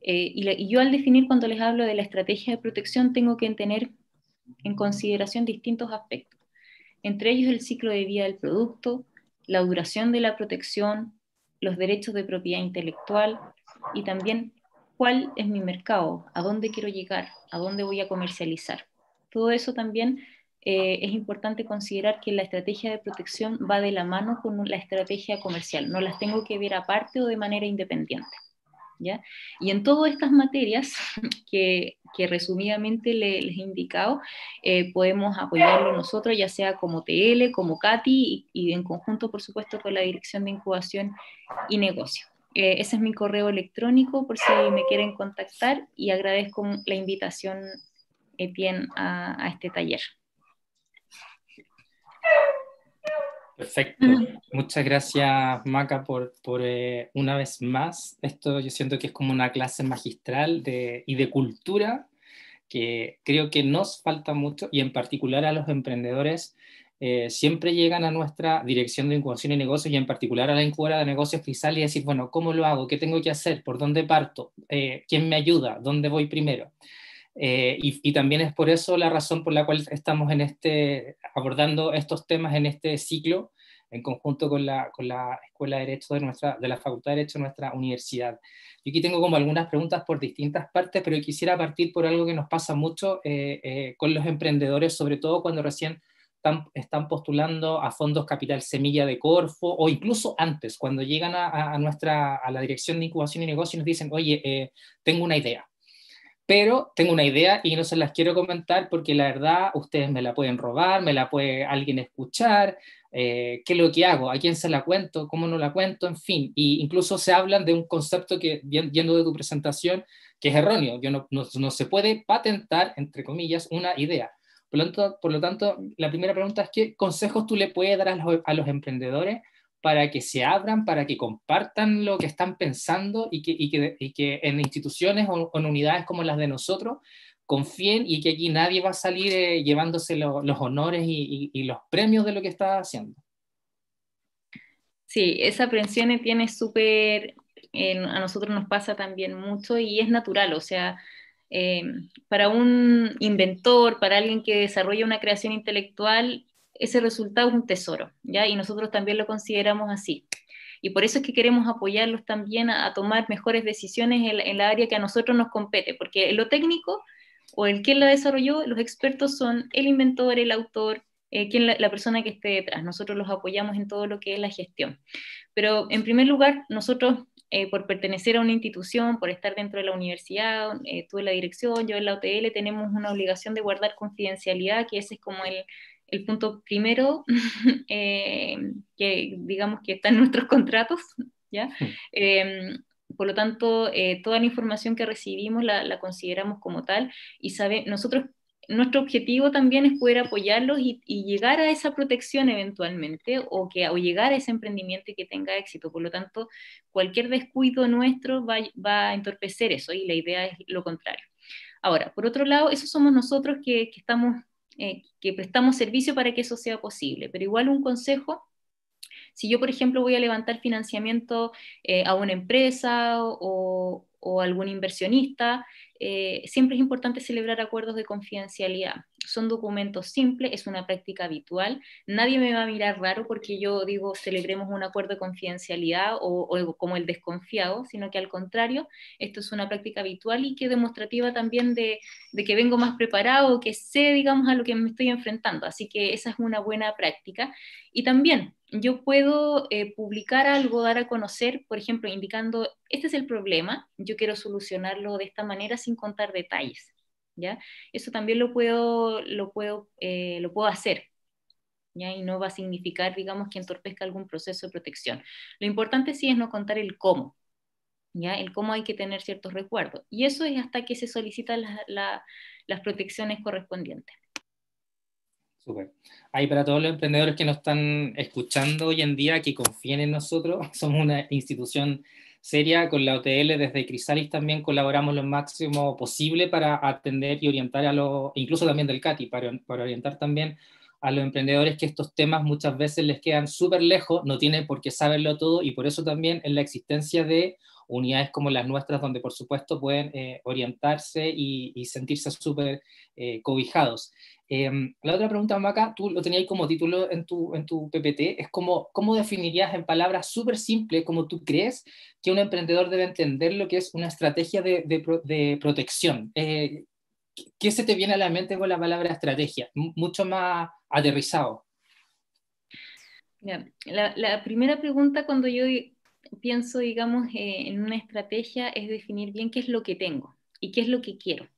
Y yo al definir, cuando les hablo de la estrategia de protección, tengo que tener en consideración distintos aspectos. Entre ellos el ciclo de vida del producto, la duración de la protección, los derechos de propiedad intelectual y también cuál es mi mercado, a dónde quiero llegar, a dónde voy a comercializar. Todo eso también es importante considerar que la estrategia de protección va de la mano con la estrategia comercial, no las tengo que ver aparte o de manera independiente. ¿Ya? Y en todas estas materias que resumidamente les he indicado, podemos apoyarlo nosotros, ya sea como TL, como CATI y en conjunto, por supuesto, con la Dirección de Incubación y Negocio. Ese es mi correo electrónico por si me quieren contactar y agradezco la invitación, Etienne, a este taller. Perfecto. Muchas gracias, Maca, por una vez más. Esto yo siento que es como una clase magistral y de cultura que creo que nos falta mucho y en particular a los emprendedores. Siempre llegan a nuestra dirección de incubación y negocios y en particular a la incubadora de negocios Crisal y decir, bueno, ¿cómo lo hago? ¿Qué tengo que hacer? ¿Por dónde parto? ¿Quién me ayuda? ¿Dónde voy primero? Y también es por eso la razón por la cual estamos abordando estos temas en este ciclo, en conjunto con la Escuela de Derecho de la Facultad de Derecho de nuestra universidad. Yo aquí tengo como algunas preguntas por distintas partes, pero quisiera partir por algo que nos pasa mucho con los emprendedores, sobre todo cuando recién están postulando a fondos Capital Semilla de Corfo, o incluso antes, cuando llegan a la Dirección de Incubación y Negocio y nos dicen, oye, tengo una idea. Pero tengo una idea y no se las quiero comentar porque la verdad ustedes me la pueden robar, me la puede alguien escuchar, qué es lo que hago, a quién se la cuento, cómo no la cuento, en fin. Y incluso se hablan de un concepto que, yendo de tu presentación, que es erróneo. No se puede patentar, entre comillas, una idea. Por lo tanto, la primera pregunta es, ¿qué consejos tú le puedes dar a los emprendedores para que se abran, para que compartan lo que están pensando y que en instituciones o en unidades como las de nosotros confíen y que aquí nadie va a salir llevándose los honores y los premios de lo que está haciendo? Sí, esa aprensión tiene súper, a nosotros nos pasa también mucho y es natural, o sea, eh, para un inventor, para alguien que desarrolla una creación intelectual, ese resultado es un tesoro, ¿ya? Y nosotros también lo consideramos así. Y por eso es que queremos apoyarlos también a tomar mejores decisiones en la área que a nosotros nos compete, porque en lo técnico o el quien la desarrolló, los expertos son el inventor, el autor, la persona que esté detrás. Nosotros los apoyamos en todo lo que es la gestión. Pero en primer lugar, nosotros, por pertenecer a una institución, por estar dentro de la universidad, tú en la dirección, yo en la OTL, tenemos una obligación de guardar confidencialidad, que ese es como el punto primero que digamos que está en nuestros contratos, ¿ya? Por lo tanto, toda la información que recibimos la consideramos como tal y nosotros, nuestro objetivo también es poder apoyarlos y llegar a esa protección eventualmente o llegar a ese emprendimiento y que tenga éxito. Por lo tanto, cualquier descuido nuestro va a entorpecer eso y la idea es lo contrario. Ahora, por otro lado, esos somos nosotros que prestamos servicio para que eso sea posible, pero igual un consejo. Si yo, por ejemplo, voy a levantar financiamiento a una empresa o algún inversionista, siempre es importante celebrar acuerdos de confidencialidad. Son documentos simples, es una práctica habitual. Nadie me va a mirar raro porque yo digo celebremos un acuerdo de confidencialidad o como el desconfiado, sino que al contrario, esto es una práctica habitual y que demostrativa también de que vengo más preparado, que sé, digamos, a lo que me estoy enfrentando. Así que esa es una buena práctica. Y también yo puedo publicar algo, dar a conocer, por ejemplo, indicando, este es el problema, yo quiero solucionarlo de esta manera sin contar detalles, ¿ya? Eso también lo puedo hacer, ¿ya? Y no va a significar, digamos, que entorpezca algún proceso de protección. Lo importante sí es no contar el cómo, ¿ya? El cómo hay que tener ciertos recuerdos. Y eso es hasta que se solicitan las protecciones correspondientes. Súper. Ahí para todos los emprendedores que nos están escuchando hoy en día, que confíen en nosotros, somos una institución seria con la OTL, desde Crisalis también colaboramos lo máximo posible para atender y orientar incluso también del CATI, para orientar también a los emprendedores que estos temas muchas veces les quedan súper lejos, no tienen por qué saberlo todo y por eso también en la existencia de unidades como las nuestras, donde por supuesto pueden orientarse y sentirse súper cobijados. La otra pregunta, Maca, tú lo tenías como título en tu PPT, es ¿cómo definirías en palabras súper simples, cómo tú crees que un emprendedor debe entender lo que es una estrategia de protección? ¿Qué se te viene a la mente con la palabra estrategia? Mucho más aterrizado. Ya, la primera pregunta cuando yo pienso, digamos, en una estrategia es definir bien qué es lo que tengo y qué es lo que quiero,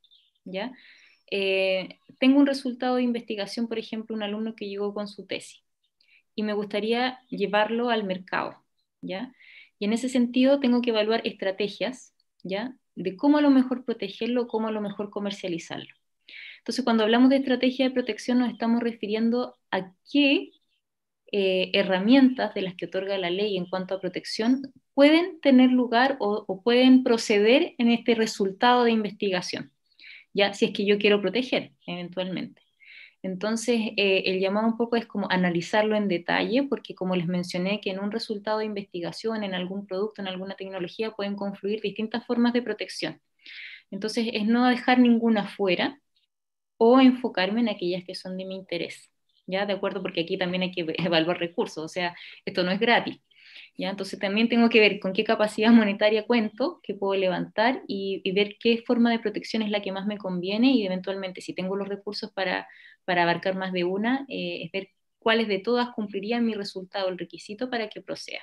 ¿ya? Tengo un resultado de investigación, por ejemplo, un alumno que llegó con su tesis y me gustaría llevarlo al mercado, ¿ya? Y en ese sentido tengo que evaluar estrategias, ¿ya? De cómo a lo mejor protegerlo, cómo a lo mejor comercializarlo. Entonces, cuando hablamos de estrategia de protección, nos estamos refiriendo a qué herramientas de las que otorga la ley en cuanto a protección pueden tener lugar o pueden proceder en este resultado de investigación, ya si es que yo quiero proteger eventualmente. Entonces, el llamado un poco es como analizarlo en detalle, porque como les mencioné, que en un resultado de investigación, en algún producto, en alguna tecnología, pueden confluir distintas formas de protección. Entonces, es no dejar ninguna fuera o enfocarme en aquellas que son de mi interés. ¿Ya? De acuerdo, porque aquí también hay que evaluar recursos, o sea, esto no es gratis. ¿Ya? Entonces también tengo que ver con qué capacidad monetaria cuento, qué puedo levantar y ver qué forma de protección es la que más me conviene y eventualmente si tengo los recursos para abarcar más de una, es ver cuáles de todas cumplirían mi resultado, el requisito para que proceda.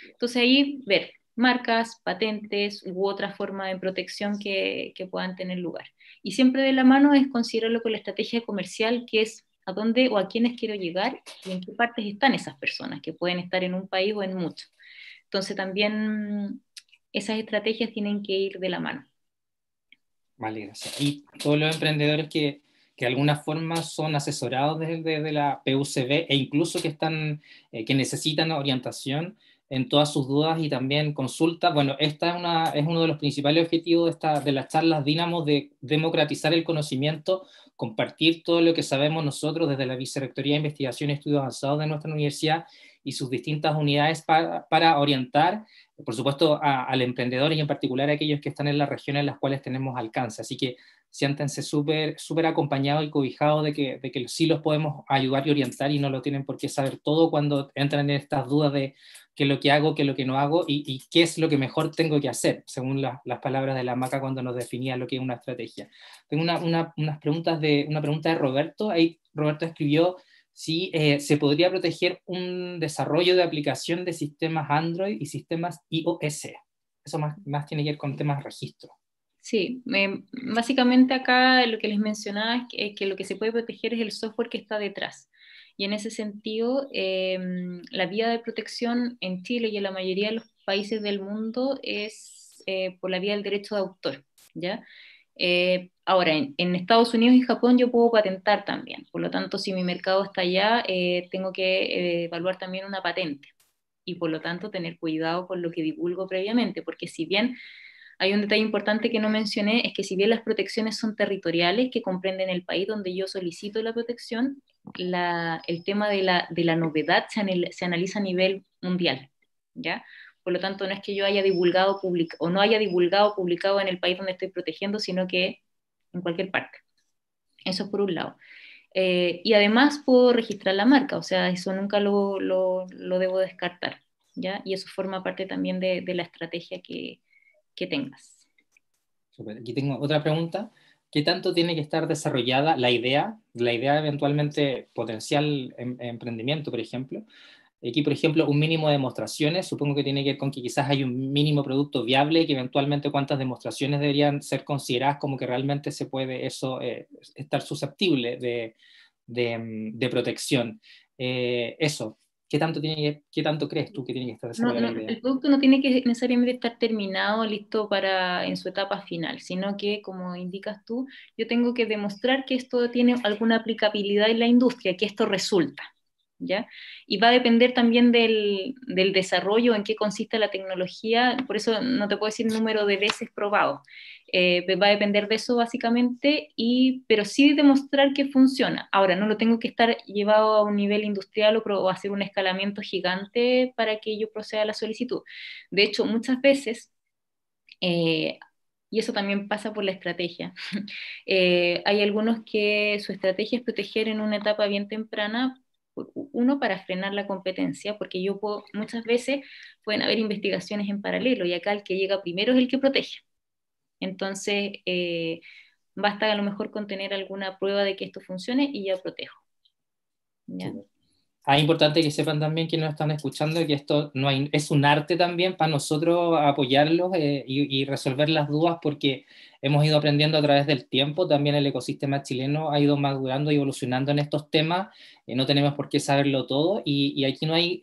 Entonces ahí ver marcas, patentes u otra forma de protección que puedan tener lugar. Y siempre de la mano es considerarlo con la estrategia comercial, que es a dónde o a quiénes quiero llegar y en qué partes están esas personas, que pueden estar en un país o en muchos. Entonces también esas estrategias tienen que ir de la mano. Vale, gracias. Y todos los emprendedores que de alguna forma son asesorados desde la PUCB e incluso que están, que necesitan orientación en todas sus dudas y también consultas. Bueno, esta es uno de los principales objetivos de las charlas Dínamo, de democratizar el conocimiento, compartir todo lo que sabemos nosotros desde la Vicerrectoría de Investigación y Estudios Avanzados de nuestra universidad y sus distintas unidades para orientar, por supuesto, al emprendedor y en particular a aquellos que están en las regiones en las cuales tenemos alcance. Así que siéntense súper acompañados y cobijados de que sí los podemos ayudar y orientar y no lo tienen por qué saber todo cuando entran en estas dudas de qué es lo que hago, qué es lo que no hago y qué es lo que mejor tengo que hacer, según las palabras de la Maca cuando nos definía lo que es una estrategia. Tengo una pregunta de Roberto. Ahí Roberto escribió si se podría proteger un desarrollo de aplicación de sistemas Android y sistemas iOS. Eso más tiene que ver con temas de registro. Sí, básicamente acá lo que les mencionaba es que lo que se puede proteger es el software que está detrás. Y en ese sentido, la vía de protección en Chile y en la mayoría de los países del mundo es por la vía del derecho de autor, ¿ya? Ahora, en Estados Unidos y Japón yo puedo patentar también. Por lo tanto, si mi mercado está allá, tengo que evaluar también una patente. Y por lo tanto, tener cuidado con lo que divulgo previamente, porque si bien hay un detalle importante que no mencioné, es que si bien las protecciones son territoriales, que comprenden el país donde yo solicito la protección, el tema de la novedad se analiza a nivel mundial, ¿ya? Por lo tanto, no es que yo haya divulgado o no haya divulgado publicado en el país donde estoy protegiendo, sino que en cualquier parte. Eso por un lado. Y además puedo registrar la marca, o sea, eso nunca lo debo descartar, ¿ya? Y eso forma parte también de la estrategia que tengas. Super. Aquí tengo otra pregunta. ¿Qué tanto tiene que estar desarrollada la idea eventualmente potencial emprendimiento, por ejemplo? Aquí, por ejemplo, un mínimo de demostraciones, supongo que tiene que ver con que quizás hay un mínimo producto viable y que eventualmente cuántas demostraciones deberían ser consideradas como que realmente se puede eso estar susceptible de protección. Eso, ¿qué tanto crees tú que tiene que estar No, desarrollada no, la idea? el producto no tiene que necesariamente estar terminado, listo en su etapa final, sino que, como indicas tú, yo tengo que demostrar que esto tiene alguna aplicabilidad en la industria, que esto resulta, ¿ya? Y va a depender también del desarrollo, en qué consiste la tecnología, por eso no te puedo decir número de veces probado. Va a depender de eso básicamente, pero sí demostrar que funciona. Ahora, no lo tengo que estar llevado a un nivel industrial o hacer un escalamiento gigante para que yo proceda a la solicitud. De hecho, muchas veces, eh, y eso también pasa por la estrategia, hay algunos que su estrategia es proteger en una etapa bien temprana. Uno, para frenar la competencia, porque muchas veces pueden haber investigaciones en paralelo y acá el que llega primero es el que protege. Entonces, Basta a lo mejor con tener alguna prueba de que esto funcione y ya protejo. ¿Ya? Súper. Es importante que sepan también quienes nos están escuchando que esto no hay, es un arte también para nosotros apoyarlos y resolver las dudas porque hemos ido aprendiendo a través del tiempo, también el ecosistema chileno ha ido madurando y evolucionando en estos temas, no tenemos por qué saberlo todo y aquí no hay,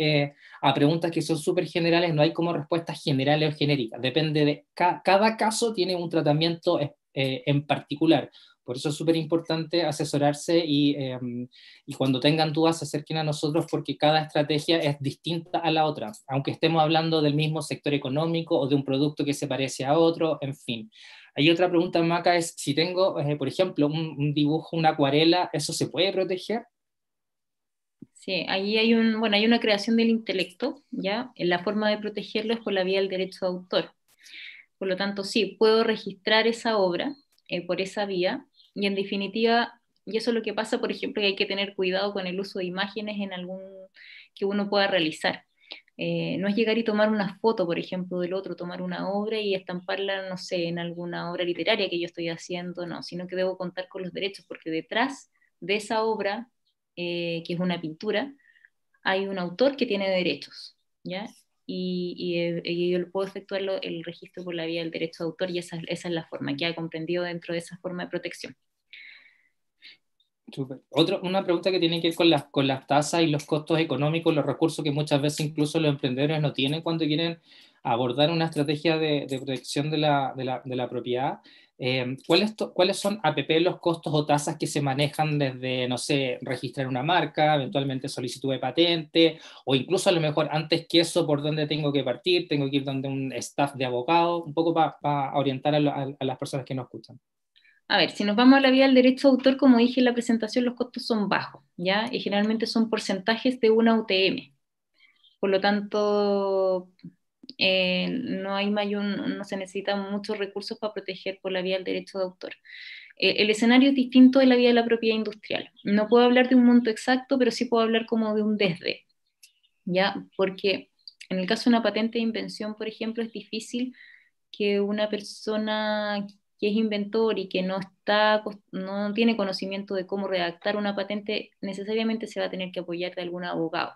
a preguntas que son súper generales, no hay como respuestas generales o genéricas, depende de, cada caso tiene un tratamiento en particular. Por eso es súper importante asesorarse y cuando tengan dudas se acerquen a nosotros porque cada estrategia es distinta a la otra, aunque estemos hablando del mismo sector económico o de un producto que se parece a otro, en fin. Hay otra pregunta, Maca, es si tengo, por ejemplo, un dibujo, una acuarela, ¿eso se puede proteger? Sí, ahí hay bueno, hay una creación del intelecto, ¿ya? La forma de protegerlo es por la vía del derecho de autor. Por lo tanto, sí, puedo registrar esa obra por esa vía y en definitiva, y eso es lo que pasa, por ejemplo, que hay que tener cuidado con el uso de imágenes en algún que uno pueda realizar. No es llegar y tomar una foto, por ejemplo, del otro, tomar una obra y estamparla, no sé, en alguna obra literaria que yo estoy haciendo, no, sino que debo contar con los derechos, porque detrás de esa obra, que es una pintura, hay un autor que tiene derechos, ¿ya? Y yo puedo efectuar el registro por la vía del derecho de autor y esa es la forma que ha comprendido dentro de esa forma de protección. Súper. Una pregunta que tiene que ver con las tasas y los costos económicos, los recursos que muchas veces incluso los emprendedores no tienen cuando quieren abordar una estrategia de protección de la propiedad. ¿Cuáles son APP los costos o tasas que se manejan desde, no sé, registrar una marca, eventualmente solicitud de patente, o incluso a lo mejor antes que eso, por dónde tengo que partir, tengo que ir donde un staff de abogado, un poco para orientar a las personas que nos escuchan? A ver, si nos vamos a la vía del derecho de autor, como dije en la presentación, los costos son bajos, ¿ya? Y generalmente son porcentajes de una UTM. Por lo tanto, no hay mayor, no se necesitan muchos recursos para proteger por la vía del derecho de autor. El escenario es distinto de la vía de la propiedad industrial. No puedo hablar de un monto exacto, pero sí puedo hablar como de un desde, ¿ya? Porque en el caso de una patente de invención, por ejemplo, es difícil que una persona que es inventor y que no tiene conocimiento de cómo redactar una patente, necesariamente se va a tener que apoyar de algún abogado.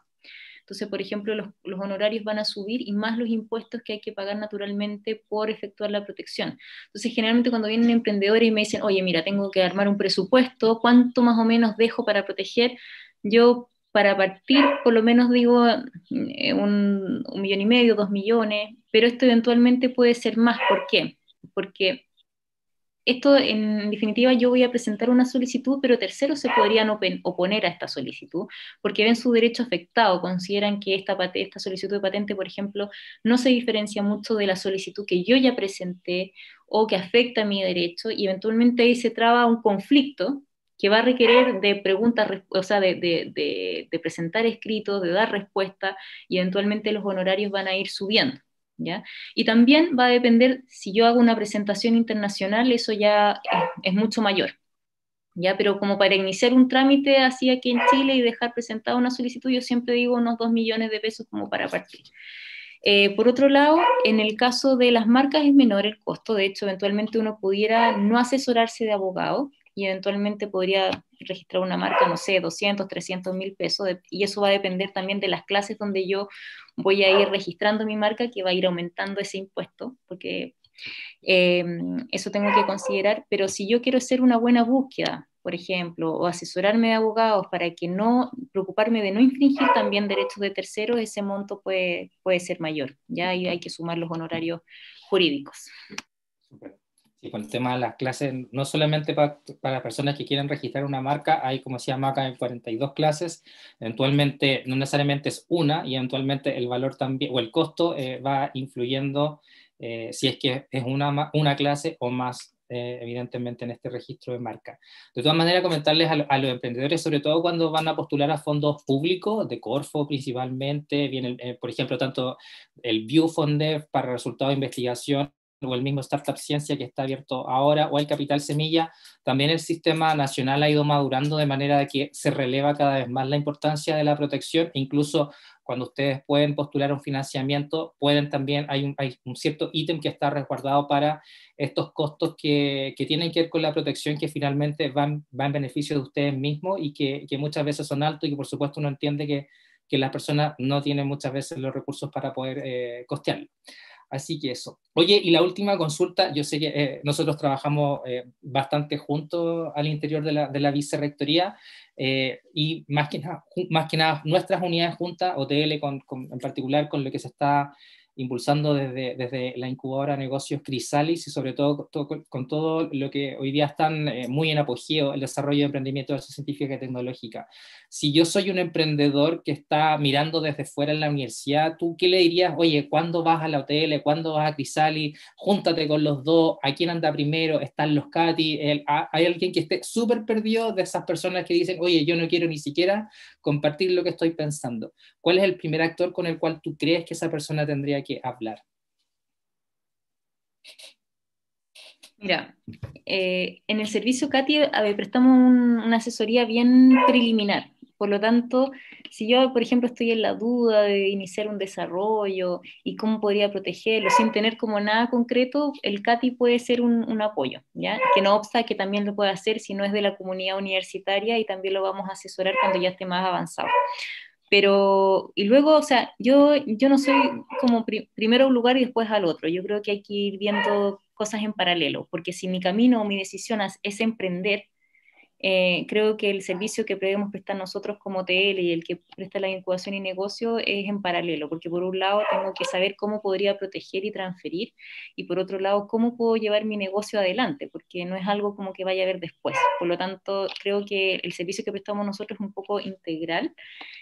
Entonces, por ejemplo, los honorarios van a subir y más los impuestos que hay que pagar naturalmente por efectuar la protección. Entonces, generalmente cuando vienen emprendedores y me dicen, oye, mira, tengo que armar un presupuesto, ¿cuánto más o menos dejo para proteger? Yo, para partir, por lo menos digo 1,5 millones, 2 millones, pero esto eventualmente puede ser más. ¿Por qué? Porque esto, en definitiva, yo voy a presentar una solicitud, pero terceros se podrían oponer a esta solicitud porque ven su derecho afectado, consideran que esta solicitud de patente, por ejemplo, no se diferencia mucho de la solicitud que yo ya presenté o que afecta a mi derecho y eventualmente ahí se traba un conflicto que va a requerir de preguntas, o sea, de presentar escritos, de dar respuesta y eventualmente los honorarios van a ir subiendo. ¿Ya? Y también va a depender, si yo hago una presentación internacional, eso ya es mucho mayor, ¿ya? Pero como para iniciar un trámite así aquí en Chile y dejar presentada una solicitud, yo siempre digo unos 2 millones de pesos como para partir. Por otro lado, en el caso de las marcas es menor el costo, de hecho, eventualmente uno pudiera no asesorarse de abogado y eventualmente podría registrar una marca, no sé, 200, 300 mil pesos, y eso va a depender también de las clases donde yo voy a ir registrando mi marca, que va a ir aumentando ese impuesto, porque eso tengo que considerar, pero si yo quiero hacer una buena búsqueda, por ejemplo, o asesorarme de abogados para que no preocuparme de no infringir también derechos de terceros, ese monto puede ser mayor. Ya hay que sumar los honorarios jurídicos. Super. Sí, con el tema de las clases, no solamente para personas que quieren registrar una marca, hay, como se llama acá, 42 clases, eventualmente, no necesariamente es una, y eventualmente el valor también, o el costo va influyendo si es que es una clase o más, evidentemente, en este registro de marca. De todas maneras, comentarles a los emprendedores, sobre todo cuando van a postular a fondos públicos, de Corfo principalmente, viene, por ejemplo, tanto el BioFondev para resultados de investigación, o el mismo Startup Ciencia que está abierto ahora, o el Capital Semilla, también el sistema nacional ha ido madurando de manera de que se releva cada vez más la importancia de la protección, e incluso cuando ustedes pueden postular un financiamiento, pueden también, hay un cierto ítem que está resguardado para estos costos que tienen que ver con la protección, que finalmente van en beneficio de ustedes mismos y que muchas veces son altos y que por supuesto uno entiende que las personas no tienen muchas veces los recursos para poder costearlo. Así que eso. Oye, y la última consulta, yo sé que nosotros trabajamos bastante juntos al interior de la vicerrectoría, y más que nada nuestras unidades juntas, OTL en particular, con lo que se está impulsando desde la incubadora de negocios Crisalis, y sobre todo con todo lo que hoy día están muy en apogeo, el desarrollo de emprendimiento de científica y tecnológica. Si yo soy un emprendedor que está mirando desde fuera en la universidad, ¿tú qué le dirías? Oye, ¿cuándo vas a la OTL? ¿Cuándo vas a Crisalis? Júntate con los dos. ¿A quién anda primero? ¿Están los CATI? ¿Hay alguien que esté súper perdido de esas personas que dicen, oye, yo no quiero ni siquiera compartir lo que estoy pensando? ¿Cuál es el primer actor con el cual tú crees que esa persona tendría que hablar? Mira, en el servicio CATI prestamos una asesoría bien preliminar. Por lo tanto, si yo, por ejemplo, estoy en la duda de iniciar un desarrollo y cómo podría protegerlo sin tener como nada concreto, el CATI puede ser un apoyo, ¿ya? Que no obsta que también lo pueda hacer si no es de la comunidad universitaria, y también lo vamos a asesorar cuando ya esté más avanzado. Pero, y luego, o sea, yo no soy como primero a un lugar y después al otro. Yo creo que hay que ir viendo cosas en paralelo, porque si mi camino o mi decisión es emprender, creo que el servicio que debemos prestar nosotros como TL y el que presta la incubación y negocio es en paralelo, porque por un lado tengo que saber cómo podría proteger y transferir, y por otro lado cómo puedo llevar mi negocio adelante, porque no es algo como que vaya a ver después. Por lo tanto, creo que el servicio que prestamos nosotros es un poco integral,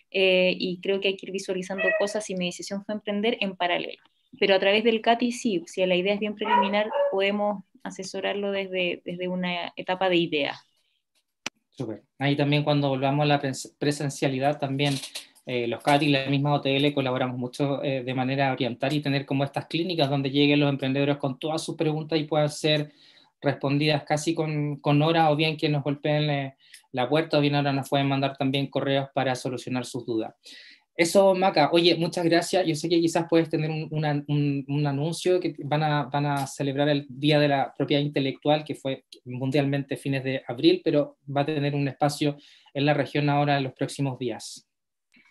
y creo que hay que ir visualizando cosas, y mi decisión fue emprender en paralelo. Pero a través del CATI sí, si la idea es bien preliminar, podemos asesorarlo desde una etapa de idea. Súper. Ahí también cuando volvamos a la presencialidad también, los CATI y la misma OTL colaboramos mucho de manera a orientar y tener como estas clínicas donde lleguen los emprendedores con todas sus preguntas y puedan ser respondidas casi con hora, o bien que nos golpeen la puerta, o bien ahora nos pueden mandar también correos para solucionar sus dudas. Eso, Maca. Oye, muchas gracias. Yo sé que quizás puedes tener un anuncio que van a celebrar el Día de la Propiedad Intelectual, que fue mundialmente fines de abril, pero va a tener un espacio en la región ahora en los próximos días.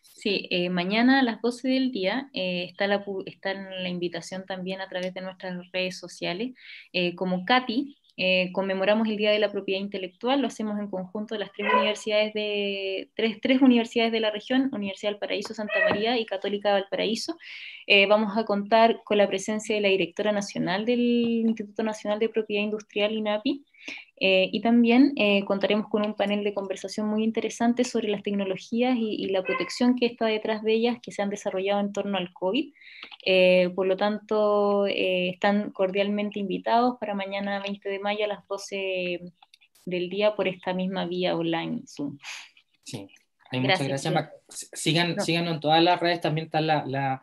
Sí, mañana a las 12 del día está en la invitación también a través de nuestras redes sociales. Como CATI, conmemoramos el Día de la Propiedad Intelectual, lo hacemos en conjunto de las tres universidades de la región: Universidad del Paraíso, Santa María y Católica Valparaíso. Vamos a contar con la presencia de la directora nacional del Instituto Nacional de Propiedad Industrial, INAPI. Y también contaremos con un panel de conversación muy interesante sobre las tecnologías y la protección que está detrás de ellas, que se han desarrollado en torno al COVID. Por lo tanto, están cordialmente invitados para mañana 20 de mayo a las 12 del día por esta misma vía online Zoom. Sí, hay muchas Gracias. gracias, Maca. Síganos en todas las redes, también está la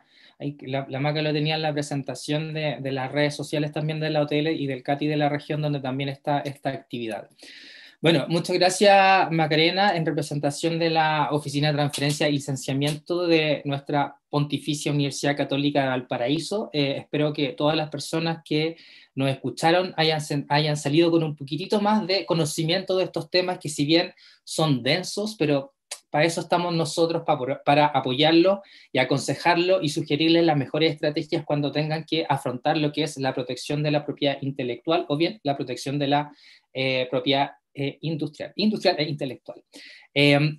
Maca lo tenía en la presentación de las redes sociales también de la OTL y del CATI de la región, donde también está esta actividad. Bueno, muchas gracias, Macarena, en representación de la Oficina de Transferencia y Licenciamiento de nuestra Pontificia Universidad Católica de Valparaíso. Espero que todas las personas que nos escucharon hayan salido con un poquitito más de conocimiento de estos temas, que si bien son densos, pero para eso estamos nosotros, para apoyarlo y aconsejarlo y sugerirles las mejores estrategias cuando tengan que afrontar lo que es la protección de la propiedad intelectual, o bien la protección de la propiedad industrial e intelectual.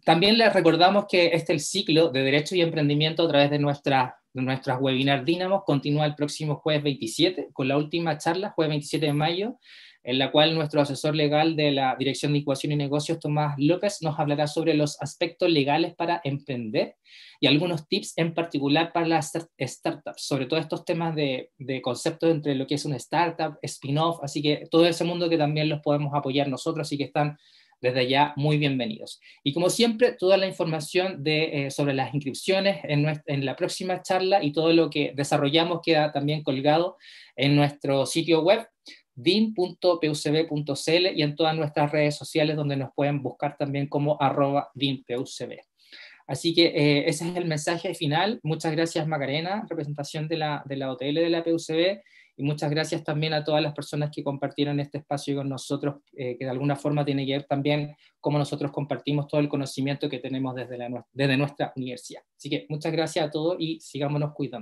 También les recordamos que el ciclo de Derecho y Emprendimiento a través de nuestras webinars Dínamos continúa el próximo jueves 27, con la última charla, jueves 27 de mayo, en la cual nuestro asesor legal de la Dirección de Incubación y Negocios, Tomás López, nos hablará sobre los aspectos legales para emprender y algunos tips en particular para las startups, sobre todo estos temas de conceptos entre lo que es una startup, spin-off, así que todo ese mundo que también los podemos apoyar nosotros, así que están desde ya muy bienvenidos. Y como siempre, toda la información sobre las inscripciones en la próxima charla y todo lo que desarrollamos queda también colgado en nuestro sitio web din.pucb.cl y en todas nuestras redes sociales donde nos pueden buscar también como @dinpucb. Así que ese es el mensaje final. Muchas gracias, Macarena, representación de la OTL de la PUCB, y muchas gracias también a todas las personas que compartieron este espacio con nosotros, que de alguna forma tiene que ver también cómo nosotros compartimos todo el conocimiento que tenemos desde nuestra universidad. Así que muchas gracias a todos y sigámonos cuidando.